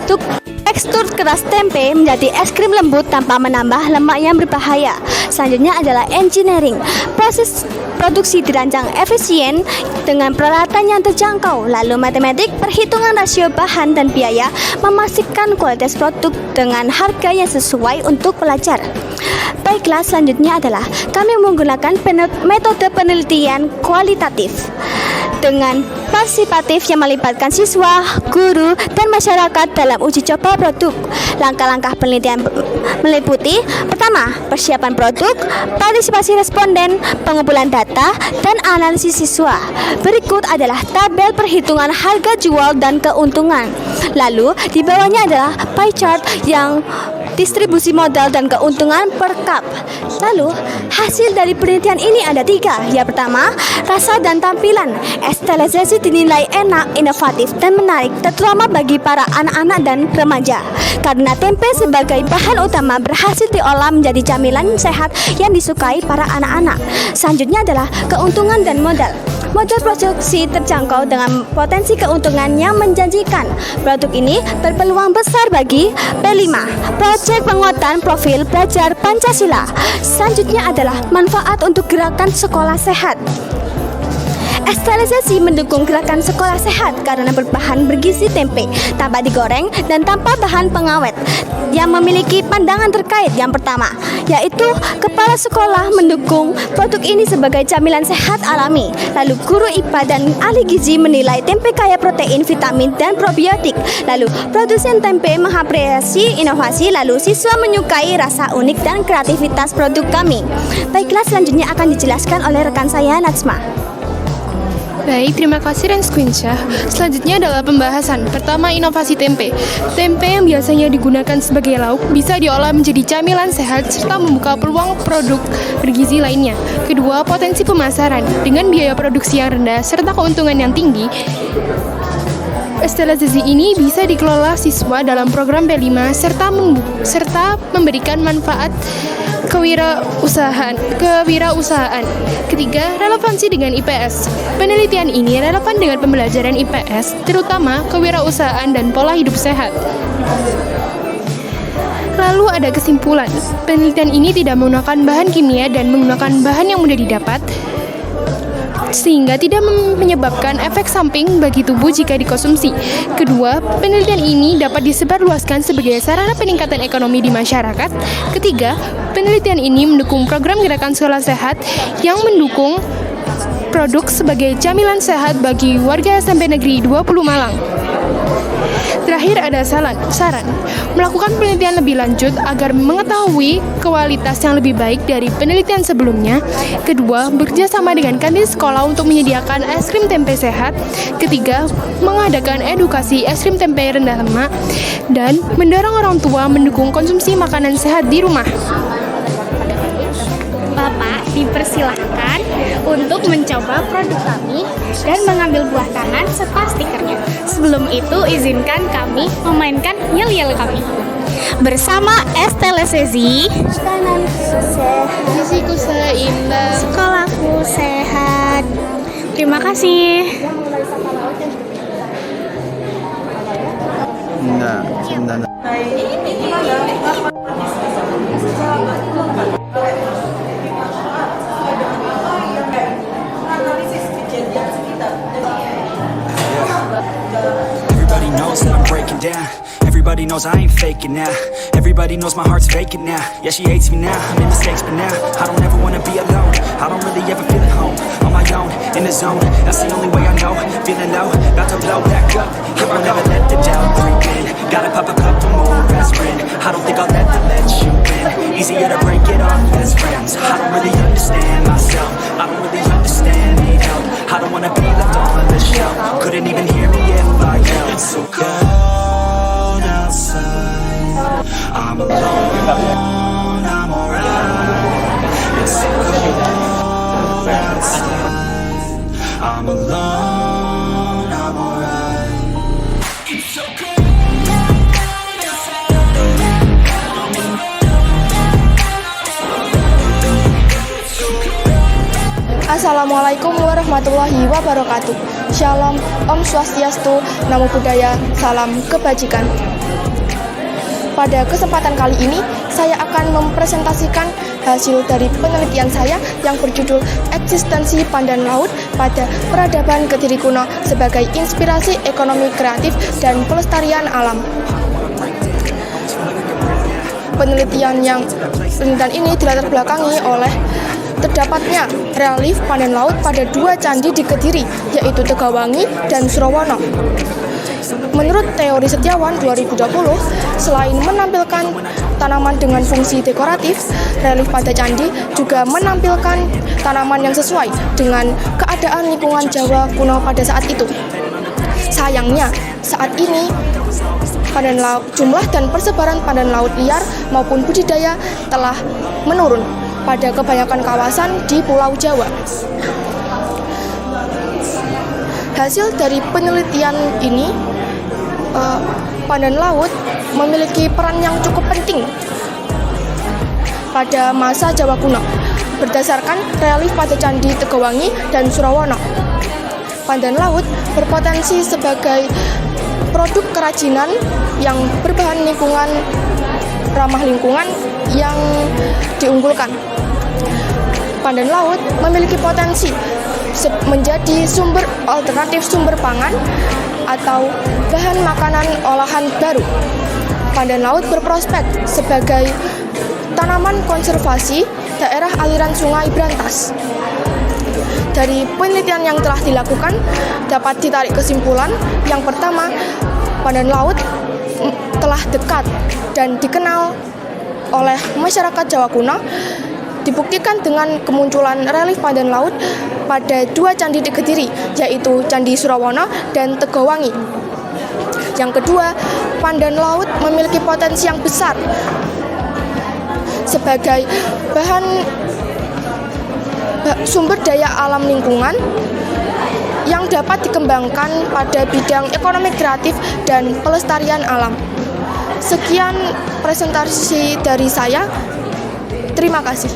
tekstur keras tempe menjadi es krim lembut tanpa menambah lemak yang berbahaya. Selanjutnya adalah engineering. Proses produksi dirancang efisien dengan peralatan yang terjangkau. Lalu matematik, perhitungan rasio bahan dan biaya, memastikan kualitas produk dengan harga yang sesuai untuk pelajar. Baiklah, selanjutnya adalah kami menggunakan metode penelitian kualitatif dengan partisipatif yang melibatkan siswa, guru, dan masyarakat dalam uji coba produk. Langkah-langkah penelitian meliputi: pertama, persiapan produk, partisipasi responden, pengumpulan data, dan analisis siswa. Berikut adalah tabel perhitungan harga jual dan keuntungan. Lalu di bawahnya adalah pie chart yang distribusi modal, dan keuntungan per kap. Lalu, hasil dari penelitian ini ada 3. Yang pertama, rasa dan tampilan. Es teh lezzetzi dinilai enak, inovatif, dan menarik, terutama bagi para anak-anak dan remaja. Karena tempe sebagai bahan utama berhasil diolah menjadi camilan sehat yang disukai para anak-anak. Selanjutnya adalah keuntungan dan modal. Modal produksi terjangkau dengan potensi keuntungan yang menjanjikan. Produk ini berpeluang besar bagi P5, proyek penguatan profil pelajar Pancasila. Selanjutnya adalah manfaat untuk gerakan sekolah sehat. Es teh lezzetzi mendukung gerakan sekolah sehat karena berbahan bergizi tempe, tanpa digoreng dan tanpa bahan pengawet. Yang memiliki pandangan terkait yang pertama, yaitu kepala sekolah mendukung produk ini sebagai camilan sehat alami. Lalu guru IPA dan ahli gizi menilai tempe kaya protein, vitamin, dan probiotik. Lalu produsen tempe mengapresiasi inovasi. Lalu siswa menyukai rasa unik dan kreativitas produk kami. Baiklah, selanjutnya akan dijelaskan oleh rekan saya Najma. Baik, terima kasih Rensquinsyah. Selanjutnya adalah pembahasan. Pertama, inovasi tempe. Tempe yang biasanya digunakan sebagai lauk bisa diolah menjadi camilan sehat serta membuka peluang produk bergizi lainnya. Kedua, potensi pemasaran. Dengan biaya produksi yang rendah serta keuntungan yang tinggi, es teh lezzetzi ini bisa dikelola siswa dalam program P5 serta memberikan manfaat kewirausahaan. Ketiga, relevansi dengan IPS. Penelitian ini relevan dengan pembelajaran IPS, terutama kewirausahaan dan pola hidup sehat. Lalu ada kesimpulan. Penelitian ini tidak menggunakan bahan kimia dan menggunakan bahan yang mudah didapat, sehingga tidak menyebabkan efek samping bagi tubuh jika dikonsumsi. Kedua, penelitian ini dapat disebarluaskan sebagai sarana peningkatan ekonomi di masyarakat. Ketiga, penelitian ini mendukung program gerakan sekolah sehat yang mendukung produk sebagai camilan sehat bagi warga SMP Negeri 20 Malang. Terakhir ada saran melakukan penelitian lebih lanjut agar mengetahui kualitas yang lebih baik dari penelitian sebelumnya. Kedua, bekerjasama dengan kantin sekolah untuk menyediakan es krim tempe sehat. Ketiga, mengadakan edukasi es krim tempe rendah lemak. Dan mendorong orang tua mendukung konsumsi makanan sehat di rumah. Bapak dipersilahkan untuk mencoba produk kami dan mengambil buah tangan serta stikernya. Sebelum itu, izinkan kami memainkan yel-yel kami. Bersama es teh lezzetzi, giziku seimbang, sekolahku sehat. Terima kasih. Everybody knows that I'm breaking down. Everybody knows I ain't faking now. Everybody knows my heart's vacant now. Yeah, she hates me now, I made mistakes, but now I don't ever wanna be alone. I don't really ever feel at home. On my own, in the zone, that's the only way I know. Feeling low, about to blow back up. Here I'll never let the doubt creep in. Gotta pop a couple more aspirin. I don't think I'll ever let you in. Easier to break it off best friends. I don't really understand myself. I don't really understand, need help. I don't wanna be left on the shelf. Couldn't even hear me if I yelled. It's so cold outside. I'm alone, I'm alright. It's so cold outside. I'm alone, I'm alright. It's so cold. Assalamualaikum warahmatullahi wabarakatuh. Shalom, Om Swastiastu, Namo Buddhaya, Salam Kebajikan. Pada kesempatan kali ini, saya akan mempresentasikan hasil dari penelitian saya yang berjudul Eksistensi Pandan Laut pada Peradaban Kediri Kuno sebagai Inspirasi Ekonomi Kreatif dan Pelestarian Alam. Penelitian ini dilatar belakangi oleh terdapatnya relief panen laut pada 2 candi di Kediri, yaitu Tegawangi dan Surawono. Menurut teori Setiawan 2020, selain menampilkan tanaman dengan fungsi dekoratif, relief pada candi juga menampilkan tanaman yang sesuai dengan keadaan lingkungan Jawa kuno pada saat itu. Sayangnya, saat ini Jumlah dan persebaran pandan laut liar maupun budidaya telah menurun pada kebanyakan kawasan di Pulau Jawa. Hasil dari penelitian ini, pandan laut memiliki peran yang cukup penting pada masa Jawa kuno berdasarkan relief pada Candi Tegowangi dan Surawana. Pandan laut berpotensi sebagai produk kerajinan yang berbahan lingkungan, ramah lingkungan yang diunggulkan. Pandan laut memiliki potensi menjadi sumber alternatif sumber pangan atau bahan makanan olahan baru. Pandan laut berprospek sebagai tanaman konservasi daerah aliran sungai berantas. Dari penelitian yang telah dilakukan, dapat ditarik kesimpulan yang pertama, pandan laut telah dekat dan dikenal oleh masyarakat Jawa kuno, dibuktikan dengan kemunculan relief pandan laut pada 2 candi di Kediri, yaitu Candi Surawana dan Tegowangi. Yang kedua, pandan laut memiliki potensi yang besar sebagai bahan sumber daya alam lingkungan yang dapat dikembangkan pada bidang ekonomi kreatif dan pelestarian alam. Sekian presentasi dari saya. Terima kasih.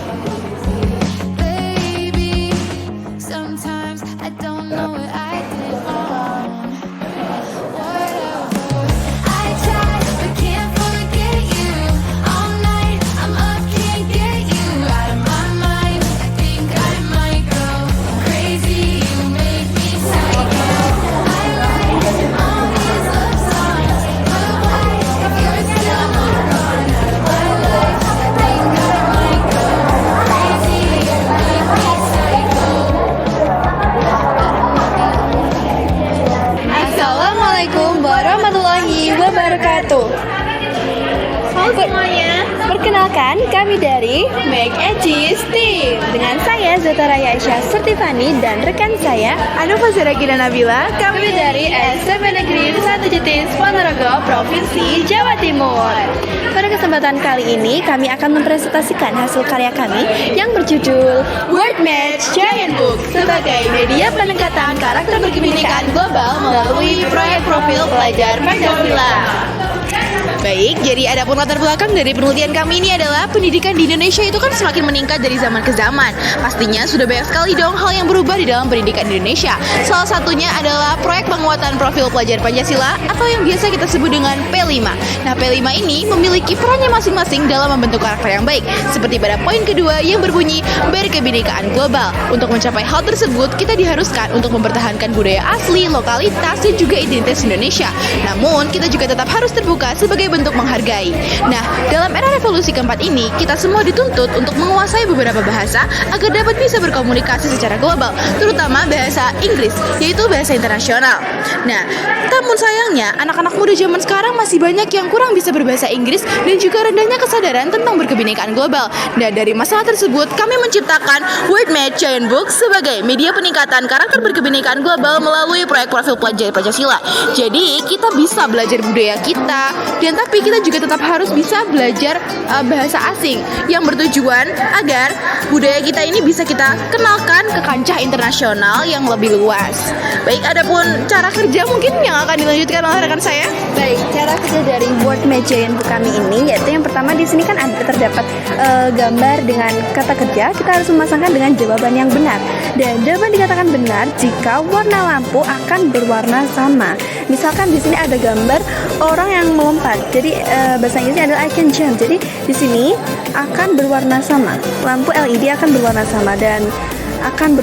Halo semuanya, perkenalkan kami dari Make a Cheese Team. Dengan saya Zeta Raya Aisyah Sertifani dan rekan saya Anu Fazira Gina Nabila. Kami dari SMP Negeri 1 Jetis Ponorogo, Provinsi Jawa Timur. Pada kesempatan kali ini kami akan mempresentasikan hasil karya kami yang berjudul Word Match Giant Book sebagai media peningkatan karakter berkebinekaan global melalui proyek profil pelajar Pancasila. Baik, jadi adapun latar belakang dari penelitian kami ini adalah pendidikan di Indonesia itu kan semakin meningkat dari zaman ke zaman. Pastinya sudah banyak sekali dong hal yang berubah di dalam pendidikan di Indonesia. Salah satunya adalah proyek penguatan profil pelajar Pancasila atau yang biasa kita sebut dengan P5. Nah, P5 ini memiliki perannya masing-masing dalam membentuk karakter yang baik. Seperti pada poin kedua yang berbunyi berkebinekaan global. Untuk mencapai hal tersebut, kita diharuskan untuk mempertahankan budaya asli, lokalitas, dan juga identitas Indonesia. Namun, kita juga tetap harus terbuka sebagai bentuk menghargai. Nah, dalam era revolusi keempat ini, kita semua dituntut untuk menguasai beberapa bahasa agar dapat bisa berkomunikasi secara global, terutama bahasa Inggris, yaitu bahasa internasional. Nah, namun sayangnya, anak-anak muda zaman sekarang masih banyak yang kurang bisa berbahasa Inggris dan juga rendahnya kesadaran tentang berkebinekaan global. Dan dari masalah tersebut, kami menciptakan Word Match Giant Book sebagai media peningkatan karakter berkebinekaan global melalui proyek profil pelajar Pancasila. Jadi, kita bisa belajar budaya kita, dan tapi kita juga tetap harus bisa belajar bahasa asing yang bertujuan agar budaya kita ini bisa kita kenalkan ke kancah internasional yang lebih luas. Baik, adapun cara kerja mungkin yang akan dilanjutkan oleh rekan saya. Baik, cara kerja dari Word Match Giant Book kami ini yaitu yang pertama di sini kan ada terdapat gambar dengan kata kerja. Kita harus memasangkan dengan jawaban yang benar. Dan jawaban dikatakan benar jika warna lampu akan berwarna sama. Misalkan di sini ada gambar orang yang melompat. Jadi bahasa Inggrisnya adalah I can jump. Jadi di sini akan berwarna sama. Lampu LED akan berwarna sama dan akan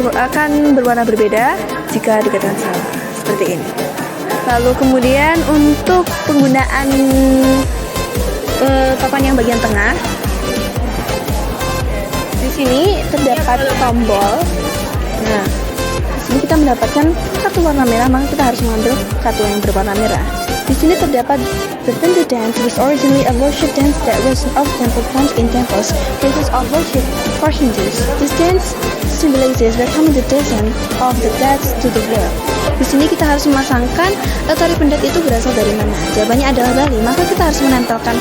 berwarna berbeda jika dikatakan salah. Seperti ini. Lalu kemudian untuk penggunaan papan yang bagian tengah, di sini terdapat tombol. Nah, di sini kita mendapatkan kartu warna merah, maka kita harus mengambil kartu yang berwarna merah. Di sini terdapat the Pindu dance was originally a worship dance that was often performed in temples, places of worship, or Hindus. This dance symbolizes the coming of the dead to the world. Di sini kita harus memasangkan tari pendet itu berasal dari mana. Jawabannya adalah Bali. Maka kita harus menempelkan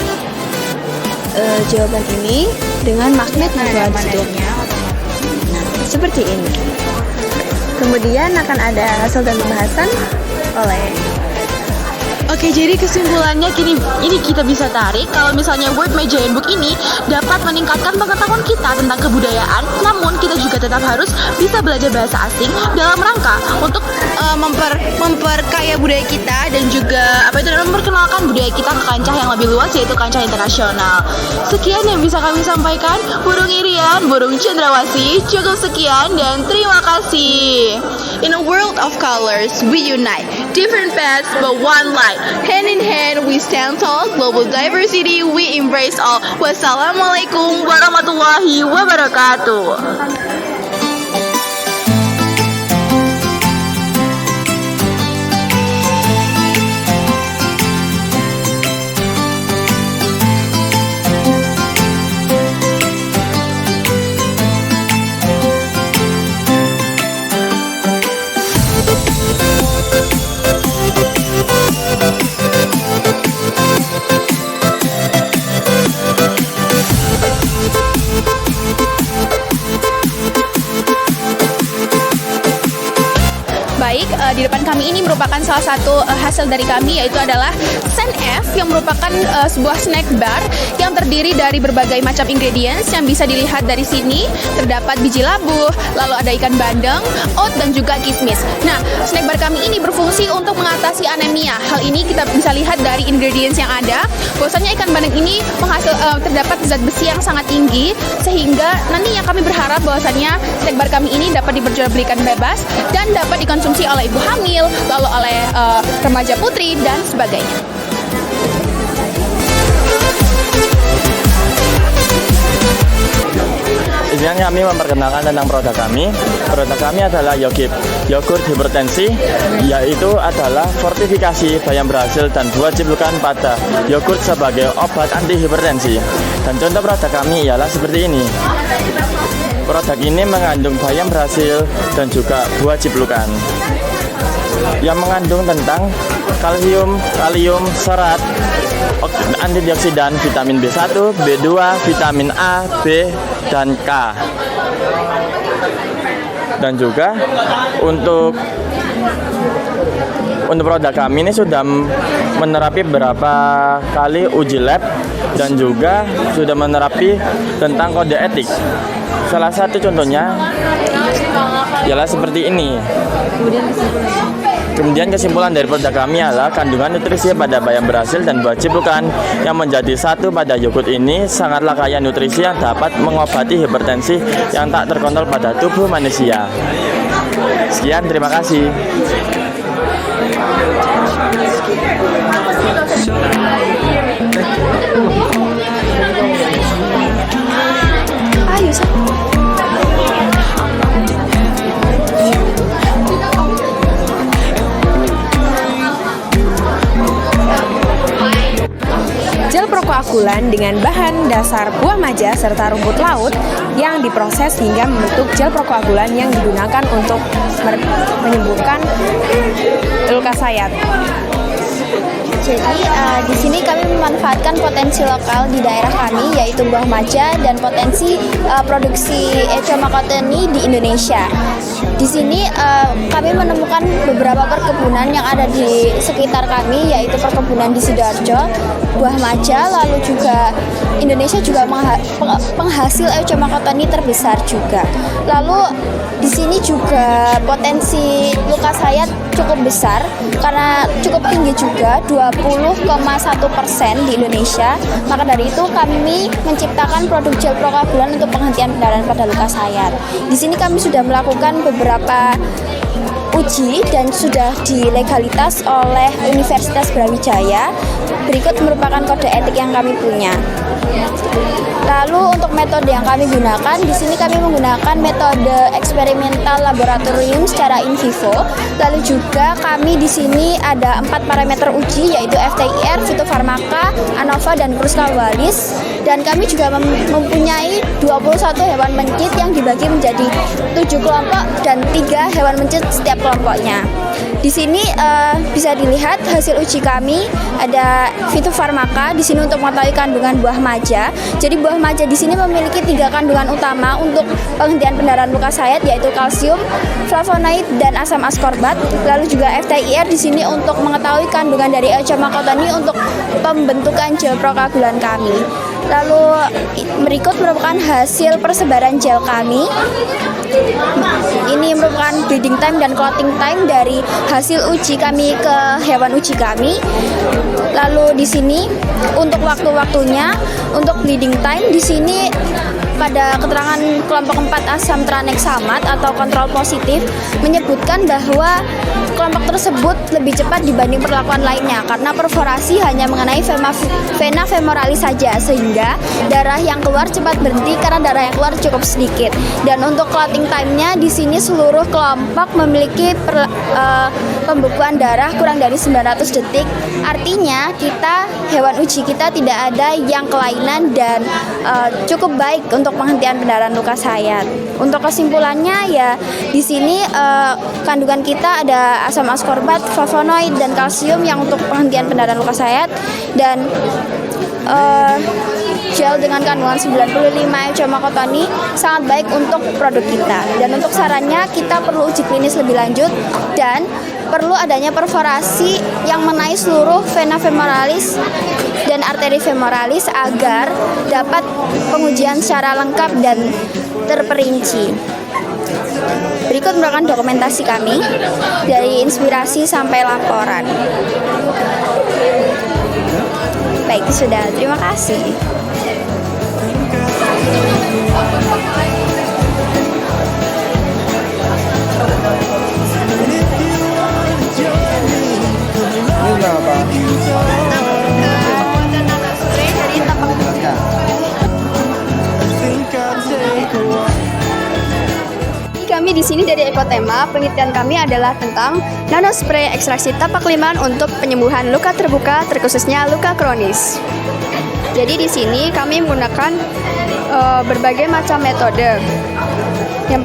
jawaban ini dengan magnet yang telah disediakan. Nah, seperti ini. Kemudian akan ada hasil dan pembahasan oleh. Oke, jadi kesimpulannya ini kita bisa tarik kalau misalnya World Media Handbook ini dapat meningkatkan pengetahuan kita tentang kebudayaan, namun kita juga tetap harus bisa belajar bahasa asing dalam rangka untuk memperkaya budaya kita dan juga memperkenalkan budaya kita ke kancah yang lebih luas, yaitu kancah internasional. Sekian yang bisa kami sampaikan. Burung Irian, Burung Cendrawasih, cukup sekian dan terima kasih. In a world of colors, we unite. Different paths, but one light. Hand in hand, we stand tall. Global diversity, we embrace all. Wassalamualaikum warahmatullahi wabarakatuh. Di depan kami ini merupakan salah satu hasil dari kami, yaitu adalah SNF yang merupakan sebuah snack bar yang terdiri dari berbagai macam ingredients yang bisa dilihat dari sini. Terdapat biji labu, lalu ada ikan bandeng, oat dan juga kismis. Nah, snack bar kami ini berfungsi untuk mengatasi anemia. Hal ini kita bisa lihat dari ingredients yang ada. Bahwasanya ikan bandeng ini terdapat zat besi yang sangat tinggi, sehingga nantinya kami berharap bahwasanya snack bar kami ini dapat diperjualbelikan bebas dan dapat dikonsumsi oleh ibu hamil, lalu oleh remaja putri dan sebagainya. Izinkan kami memperkenalkan tentang produk kami. Produk kami adalah Yogip, yogurt hipertensi, yaitu adalah fortifikasi bayam Brasil dan buah ciplukan pada yogurt sebagai obat anti hipertensi. Dan contoh produk kami ialah seperti ini. Produk ini mengandung bayam Brasil dan juga buah ciplukan yang mengandung tentang kalium, serat, antioksidan, vitamin B1, B2, vitamin A, B, dan K. Dan juga untuk produk kami ini sudah menerapi beberapa kali uji lab dan juga sudah menerapi tentang kode etik. Salah satu contohnya ialah seperti ini. Kemudian kesimpulan dari produk kami adalah kandungan nutrisi pada bayam Brasil dan buah ciplukan yang menjadi satu pada yogurt ini sangatlah kaya nutrisi yang dapat mengobati hipertensi yang tak terkontrol pada tubuh manusia. Sekian, terima kasih. Gel prokoagulan dengan bahan dasar buah maja serta rumput laut yang diproses hingga membentuk gel prokoagulan yang digunakan untuk menyembuhkan luka sayat. Jadi di sini kami memanfaatkan potensi lokal di daerah kami, yaitu buah maja dan potensi produksi Ecomacoteni di Indonesia. Di sini kami menemukan beberapa perkebunan yang ada di sekitar kami, yaitu perkebunan di Sidoarjo, buah maja, lalu juga Indonesia juga penghasil Ecomacoteni terbesar juga. Lalu di sini juga potensi luka sayat cukup besar karena cukup tinggi juga, 20,1% di Indonesia. Maka dari itu kami menciptakan produk gel prokoagulan untuk penghentian pendarahan pada luka sayat. Di sini kami sudah melakukan beberapa uji dan sudah dilegalitas oleh Universitas Brawijaya. Berikut merupakan kode etik yang kami punya. Lalu untuk metode yang kami gunakan, di sini kami menggunakan metode eksperimental laboratorium secara in vivo. Lalu juga kami di sini ada 4 parameter uji, yaitu FTIR, fitofarmaka, ANOVA, dan Kruskal-Wallis. Dan kami juga mempunyai 21 hewan mencit yang dibagi menjadi 7 kelompok dan 3 hewan mencit setiap kelompoknya. Di sini bisa dilihat hasil uji kami, ada fitofarmaka di sini untuk mengetahui kandungan buah maja. Jadi buah maja di sini memiliki 3 kandungan utama untuk penghentian pendarahan luka sayat, yaitu kalsium, flavonoid, dan asam askorbat. Lalu juga FTIR di sini untuk mengetahui kandungan dari Echinacea untuk pembentukan gel prokoagulan kami. Lalu berikut merupakan hasil persebaran gel kami. Ini merupakan breeding time dan clotting time dari hasil uji kami ke hewan uji kami. Lalu di sini untuk waktu-waktunya, untuk bleeding time di sini pada keterangan kelompok 4 asam tranexamat atau kontrol positif menyebutkan bahwa kelompok tersebut lebih cepat dibanding perlakuan lainnya karena perforasi hanya mengenai vena femoralis saja, sehingga darah yang keluar cepat berhenti karena darah yang keluar cukup sedikit. Dan untuk clotting time-nya di sini seluruh kelompok memiliki pembekuan darah kurang dari 900 detik. Artinya hewan uji kita tidak ada yang kelainan dan cukup baik untuk penghentian pendarahan luka sayat. Untuk kesimpulannya ya di sini kandungan kita ada asam askorbat, flavonoid, dan kalsium yang untuk penghentian pendarahan luka sayat, dan gel dengan kandungan 95 Echinacea sangat baik untuk produk kita. Dan untuk sarannya kita perlu uji klinis lebih lanjut dan perlu adanya perforasi yang mengenai seluruh vena femoralis dan arteri femoralis agar dapat pengujian secara lengkap dan terperinci. Berikut merupakan dokumentasi kami dari inspirasi sampai laporan. Baik, sudah. Terima kasih. Ini apa? Dari tapak kami di sini dari Ekotema, penelitian kami adalah tentang nanospray ekstraksi tapak liman untuk penyembuhan luka terbuka, terkhususnya luka kronis. Jadi di sini kami menggunakan berbagai macam metode. Yang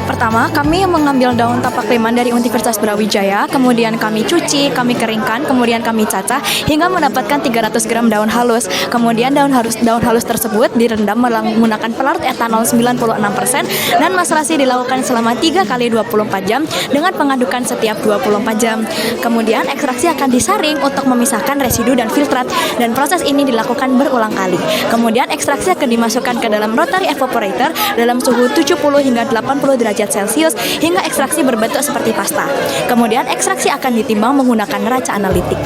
Pertama, kami mengambil daun tapak liman dari Universitas Brawijaya, kemudian kami cuci, kami keringkan, kemudian kami cacah hingga mendapatkan 300 gram daun halus. Kemudian daun halus tersebut direndam menggunakan pelarut etanol 96% dan maserasi dilakukan selama 3 kali 24 jam dengan pengadukan setiap 24 jam. Kemudian ekstraksi akan disaring untuk memisahkan residu dan filtrat, dan proses ini dilakukan berulang kali. Kemudian ekstraksi akan dimasukkan ke dalam rotary evaporator dalam suhu 70 hingga 80 derajat Celcius hingga ekstraksi berbentuk seperti pasta. Kemudian ekstraksi akan ditimbang menggunakan neraca analitik.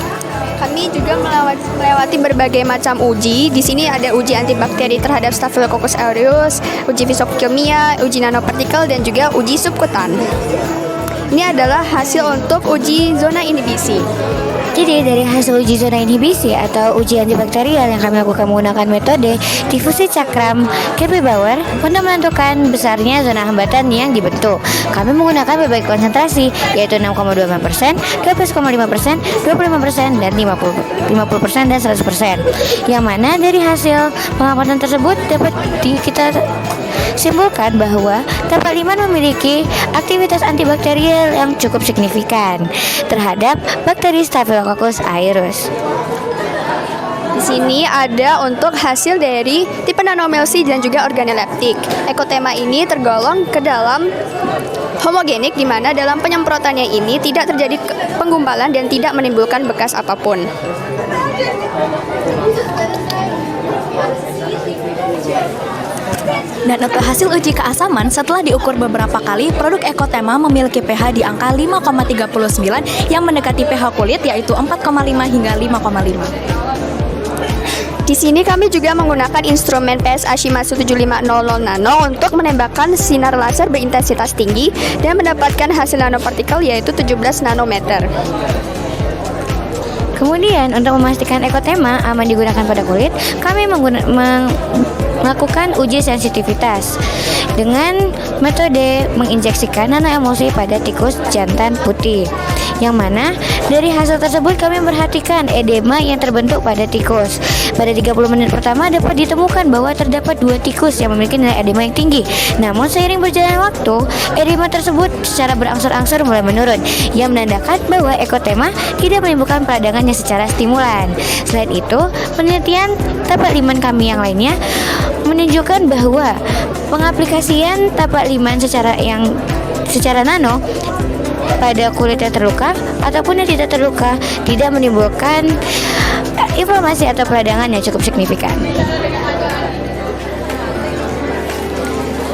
Kami juga melewati berbagai macam uji. Di sini ada uji antibakteri terhadap Staphylococcus aureus, uji fisokimia, uji nanopartikel, dan juga uji subkutan. Ini adalah hasil untuk uji zona inhibisi. Jadi dari hasil uji zona inhibisi atau uji antibakterial yang kami lakukan menggunakan metode difusi cakram Kirby-Bauer untuk menentukan besarnya zona hambatan yang dibentuk. Kami menggunakan berbagai konsentrasi yaitu 6,25%, 12,5%, 25%, dan 50% dan 100%. Yang mana dari hasil pengamatan tersebut dapat kita simpulkan bahwa tapak liman memiliki aktivitas antibakterial yang cukup signifikan terhadap bakteri Staphylococcus aureus. Di sini ada untuk hasil dari tipe nanoemulsi dan juga organoleptik. Ekotema ini tergolong ke dalam homogenik, di mana dalam penyemprotannya ini tidak terjadi penggumpalan dan tidak menimbulkan bekas apapun. Dan untuk hasil uji keasaman, setelah diukur beberapa kali, produk Ekotema memiliki pH di angka 5,39 yang mendekati pH kulit, yaitu 4,5 hingga 5,5. Di sini kami juga menggunakan instrumen PSA Shimadzu 7500 Nano untuk menembakkan sinar laser berintensitas tinggi dan mendapatkan hasil nanopartikel yaitu 17 nanometer. Kemudian untuk memastikan Ekotema aman digunakan pada kulit, kami melakukan uji sensitivitas dengan metode menginjeksikan nanoemulsi pada tikus jantan putih. Yang mana dari hasil tersebut kami memperhatikan edema yang terbentuk pada tikus. Pada 30 menit pertama dapat ditemukan bahwa terdapat 2 tikus yang memiliki nilai edema yang tinggi. Namun seiring berjalannya waktu, edema tersebut secara berangsur-angsur mulai menurun, yang menandakan bahwa ekotema tidak menimbulkan peradangan yang secara stimulan. Selain itu, penelitian tapak liman kami yang lainnya menunjukkan bahwa pengaplikasian tapak liman secara nano pada kulit yang terluka ataupun yang tidak terluka tidak menimbulkan inflamasi atau peradangan yang cukup signifikan.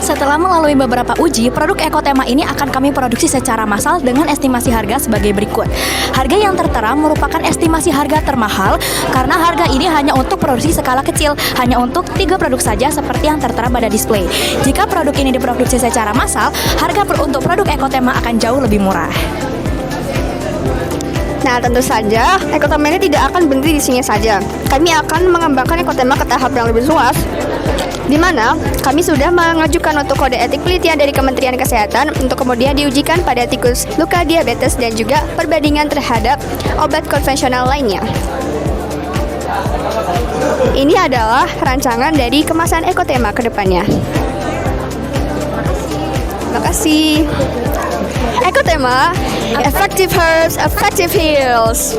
Setelah melalui beberapa uji, produk ekotema ini akan kami produksi secara massal dengan estimasi harga sebagai berikut. Harga yang tertera merupakan estimasi harga termahal karena harga ini hanya untuk produksi skala kecil, hanya untuk 3 produk saja seperti yang tertera pada display. Jika produk ini diproduksi secara massal, harga untuk produk ekotema akan jauh lebih murah. Nah, tentu saja ekotema ini tidak akan berhenti di sini saja. Kami akan mengembangkan ekotema ke tahap yang lebih luas, di mana kami sudah mengajukan untuk kode etik penelitian dari Kementerian Kesehatan untuk kemudian diujikan pada tikus luka diabetes dan juga perbandingan terhadap obat konvensional lainnya. Ini adalah rancangan dari kemasan ekotema ke depannya. Terima kasih. Ekotema, effective herbs, effective heals.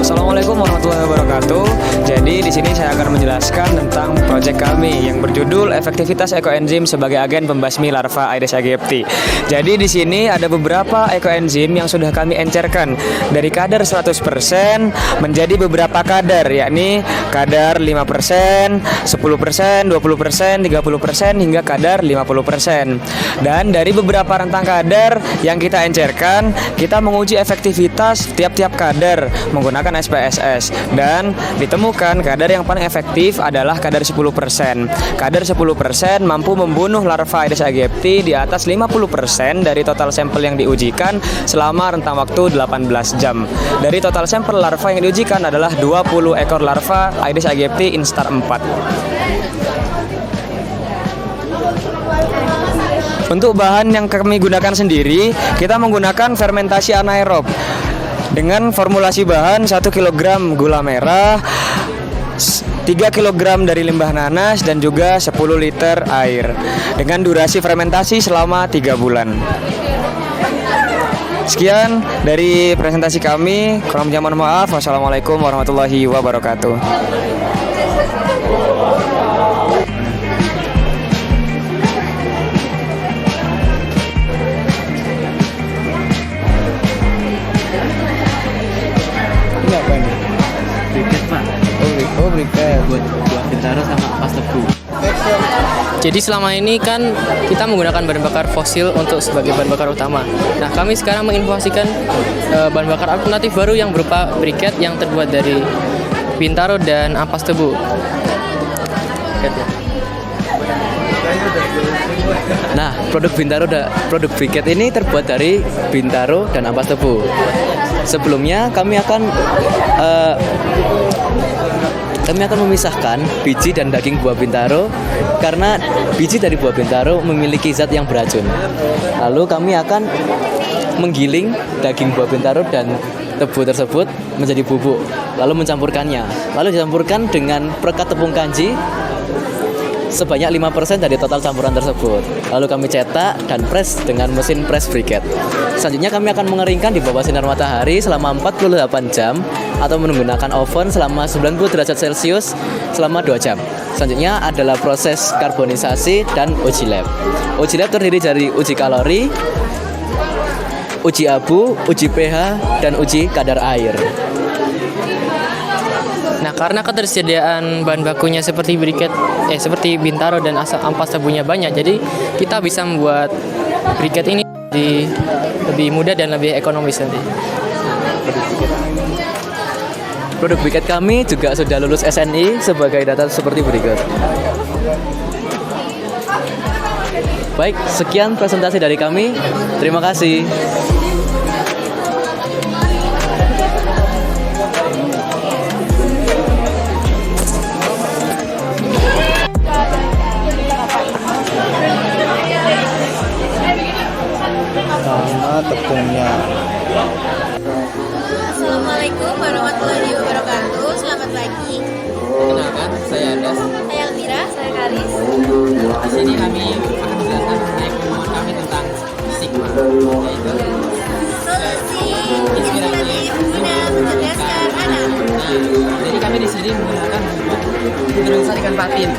Assalamualaikum warahmatullahi wabarakatuh. Jadi di sini saya akan menjelaskan tentang proyek kami yang berjudul Efektivitas Ekoenzim sebagai Agen Pembasmi Larva Aedes aegypti. Jadi di sini ada beberapa ekoenzim yang sudah kami encerkan dari kadar 100% menjadi beberapa kadar, yakni kadar 5%, 10%, 20%, 30% hingga kadar 50%. Dan dari beberapa rentang kadar yang kita encerkan, kita menguji efektivitas tiap-tiap kadar menggunakan SPSS dan ditemukan kadar yang paling efektif adalah kadar 10%. Kadar 10% mampu membunuh larva Aedes aegypti di atas 50% dari total sampel yang diujikan selama rentang waktu 18 jam. Dari total sampel larva yang diujikan adalah 20 ekor larva Aedes aegypti instar 4. Untuk bahan yang kami gunakan sendiri, kita menggunakan fermentasi anaerob dengan formulasi bahan 1 kg gula merah, 3 kg dari limbah nanas dan juga 10 liter air dengan durasi fermentasi selama 3 bulan. Sekian dari presentasi kami. Kurang lebihnya mohon maaf. Wassalamualaikum warahmatullahi wabarakatuh. Ini apa ini? Briket, Pak. Oh, briket. Buat bintaro sama ampas tebu. Jadi selama ini kan kita menggunakan bahan bakar fosil untuk sebagai bahan bakar utama. Nah, kami sekarang menginformasikan bahan bakar alternatif baru yang berupa briket yang terbuat dari bintaro dan ampas tebu. Nah, produk briket ini terbuat dari bintaro dan ampas tebu. Sebelumnya kami akan memisahkan biji dan daging buah bintaro karena biji dari buah bintaro memiliki zat yang beracun. Lalu kami akan menggiling daging buah bintaro dan tebu tersebut menjadi bubuk, lalu mencampurkannya. Lalu dicampurkan dengan perekat tepung kanji sebanyak 5% dari total campuran tersebut. Lalu kami cetak dan press dengan mesin press briket. Selanjutnya kami akan mengeringkan di bawah sinar matahari selama 48 jam atau menggunakan oven selama 90 derajat Celcius selama 2 jam. Selanjutnya adalah proses karbonisasi dan uji lab. Uji lab terdiri dari uji kalori, uji abu, uji pH, dan uji kadar air. Nah, karena ketersediaan bahan bakunya seperti seperti bintaro dan ampas tebunya banyak, jadi kita bisa membuat briket ini lebih mudah dan lebih ekonomis nanti. Produk briket kami juga sudah lulus SNI sebagai data seperti berikut. Baik, sekian presentasi dari kami. Terima kasih. Sama tepungnya. Assalamualaikum warahmatullahi wabarakatuh. Selamat pagi. Kenalkan, saya Adas. Saya Elvira, saya Karis. Di sini kami akan menjelaskan mengenai penemuan kami tentang Sigma, yaitu Solusi inspiratif guna mencerdaskan anak. Jadi kami di sini menggunakan bubuk hidrolisan ikan patin.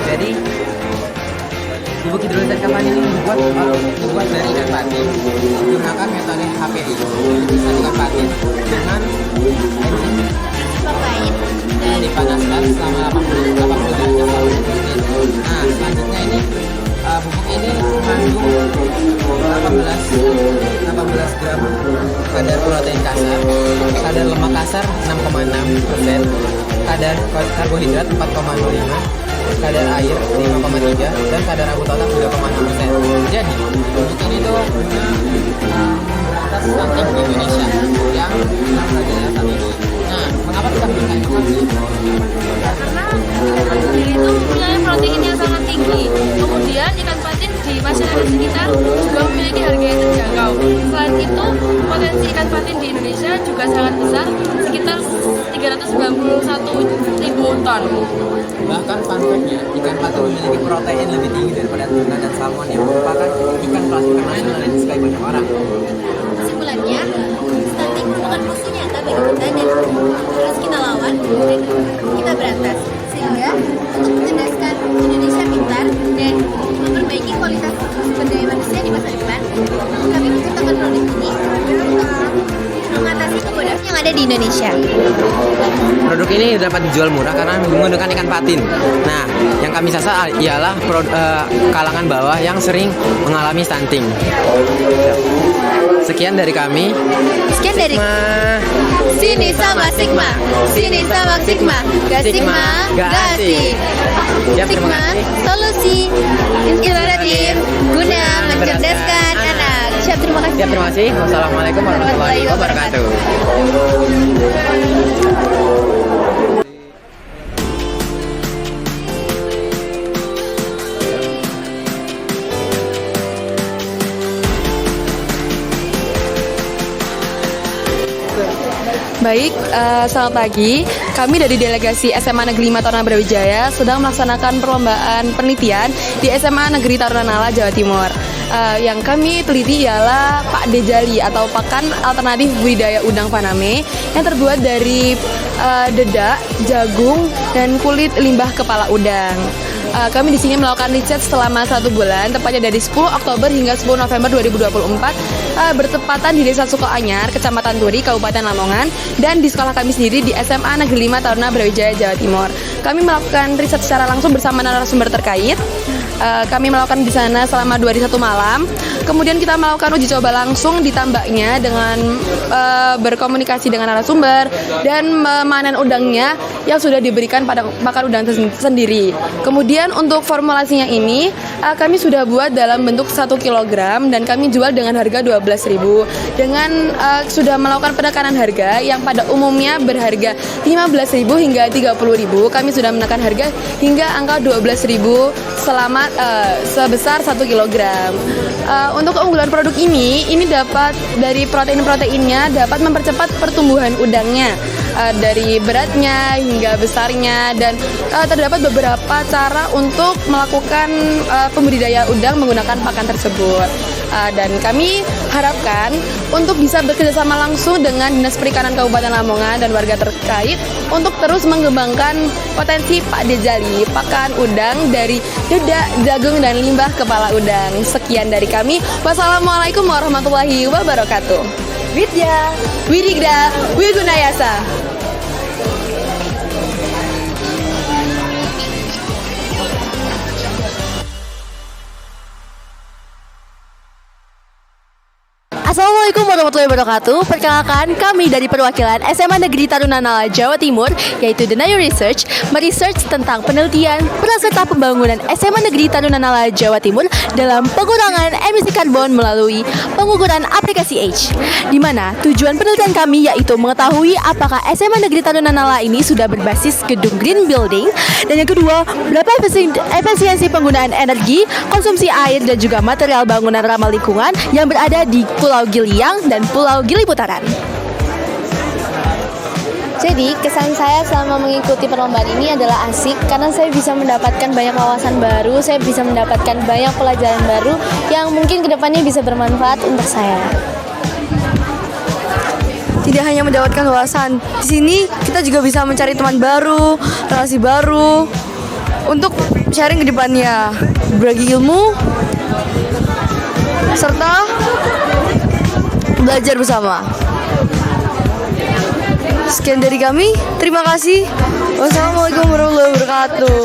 Jadi bubuk hidrolisan ikan patin ini dibuat dari ikan patin menggunakan metode HPI, hidrolisan ikan patin dengan enzim Pepait dan dipanaskan selama 80 derajat selama 10 menit. Nah, selanjutnya ini bubuk ini mengandung 18 gram kadar protein kasar, kadar lemak kasar 6,6%, kadar karbohidrat 4,05, kadar air 5,3, dan kadar abu total 3,6%. Jadi bubuk ini tuh memberantas stunting di Indonesia yang merajalela saat ini. Nah, mengapa kita menggunakan inovasi? Karena ikan sendiri itu mempunyai protein yang sangat tinggi. Kemudian ikan patin di masyarakat sekitar juga memiliki harga yang terjangkau. Selain itu, potensi ikan patin di Indonesia juga sangat besar, sekitar 391.000 ton. Bahkan fun fact-nya, ikan patin memiliki protein lebih tinggi daripada tuna dan salmon yang merupakan ikan kelas internasional yang disukai banyak orang. Kesimpulannya, stunting merupakan musuh nyata bagi kita dan harus kita lawan dan kita berantas. Sehingga untuk mencerdaskan Indonesia pintar dan memperbaiki kualitas sumber daya manusia di masa depan, kami menciptakan produk ini mengatasi kebodohan yang ada di Indonesia. Produk ini dapat dijual murah karena menggunakan ikan patin. Nah, yang kami sasar ialah kalangan bawah yang sering mengalami stunting. Sekian dari kami. Sekian dari Sini sama Sigma. Sini sama Sigma. Gak Sigma, gak asik. Sigma, solusi inspiratif guna mencerdaskan anak. Siap, terima kasih. Siap, terima kasih. Wassalamualaikum warahmatullahi wabarakatuh. Baik, selamat pagi. Kami dari delegasi SMA Negeri 5 Taruna Brawijaya sedang melaksanakan perlombaan penelitian di SMA Negeri Taruna Nala, Jawa Timur. Yang kami teliti ialah Pak Dejali atau pakan alternatif budidaya udang Faname yang terbuat dari dedak, jagung, dan kulit limbah kepala udang. Kami di sini melakukan riset selama 1 bulan, tepatnya dari 10 Oktober hingga 10 November 2024, bertepatan di Desa Sukoanyar, Kecamatan Turi, Kabupaten Lamongan, dan di sekolah kami sendiri di SMA Negeri 5 Taruna Brawijaya, Jawa Timur. Kami melakukan riset secara langsung bersama narasumber terkait. Kami melakukan di sana selama 2 hari 1 malam. Kemudian kita melakukan uji coba langsung di tambaknya dengan berkomunikasi dengan narasumber dan memanen udangnya yang sudah diberikan pada pakan udang sendiri. Kemudian untuk formulasinya ini kami sudah buat dalam bentuk 1 kg dan kami jual dengan harga 12.000 dengan sudah melakukan penekanan harga yang pada umumnya berharga 15.000 hingga 30.000. Kami sudah menekan harga hingga angka 12.000 selama sebesar 1 kg. Untuk keunggulan produk ini dapat dari protein-proteinnya dapat mempercepat pertumbuhan udangnya dari beratnya hingga besarnya, dan terdapat beberapa cara untuk melakukan pembudidaya udang menggunakan pakan tersebut. Dan kami harapkan untuk bisa bekerjasama langsung dengan Dinas Perikanan Kabupaten Lamongan dan warga terkait untuk terus mengembangkan potensi Pak Dejali, pakan udang dari dedak, jagung, dan limbah kepala udang. Sekian dari kami. Wassalamualaikum warahmatullahi wabarakatuh. Widya, Wirigda, Wigunayasa. Assalamualaikum Assalamualaikum warahmatullahi wabarakatuh. Perkenalkan, kami dari perwakilan SMA Negeri Tarunanala Jawa Timur, yaitu Denayo Research, meresearch tentang penelitian praserta pembangunan SMA Negeri Tarunanala Jawa Timur dalam pengurangan emisi karbon melalui pengukuran aplikasi H. Di mana tujuan penelitian kami yaitu mengetahui apakah SMA Negeri Tarunanala ini sudah berbasis gedung green building, dan yang kedua, berapa efisiensi penggunaan energi, konsumsi air, dan juga material bangunan ramah lingkungan yang berada di Pulau Giliang dan Pulau Gili Putaran. Jadi, kesan saya selama mengikuti perlombaan ini adalah asik karena saya bisa mendapatkan banyak wawasan baru, saya bisa mendapatkan banyak pelajaran baru yang mungkin kedepannya bisa bermanfaat untuk saya. Tidak hanya mendapatkan wawasan, di sini kita juga bisa mencari teman baru, relasi baru, untuk sharing ke depannya, berbagi ilmu, serta belajar bersama. Sekian dari kami, terima kasih. Wassalamualaikum warahmatullahi wabarakatuh.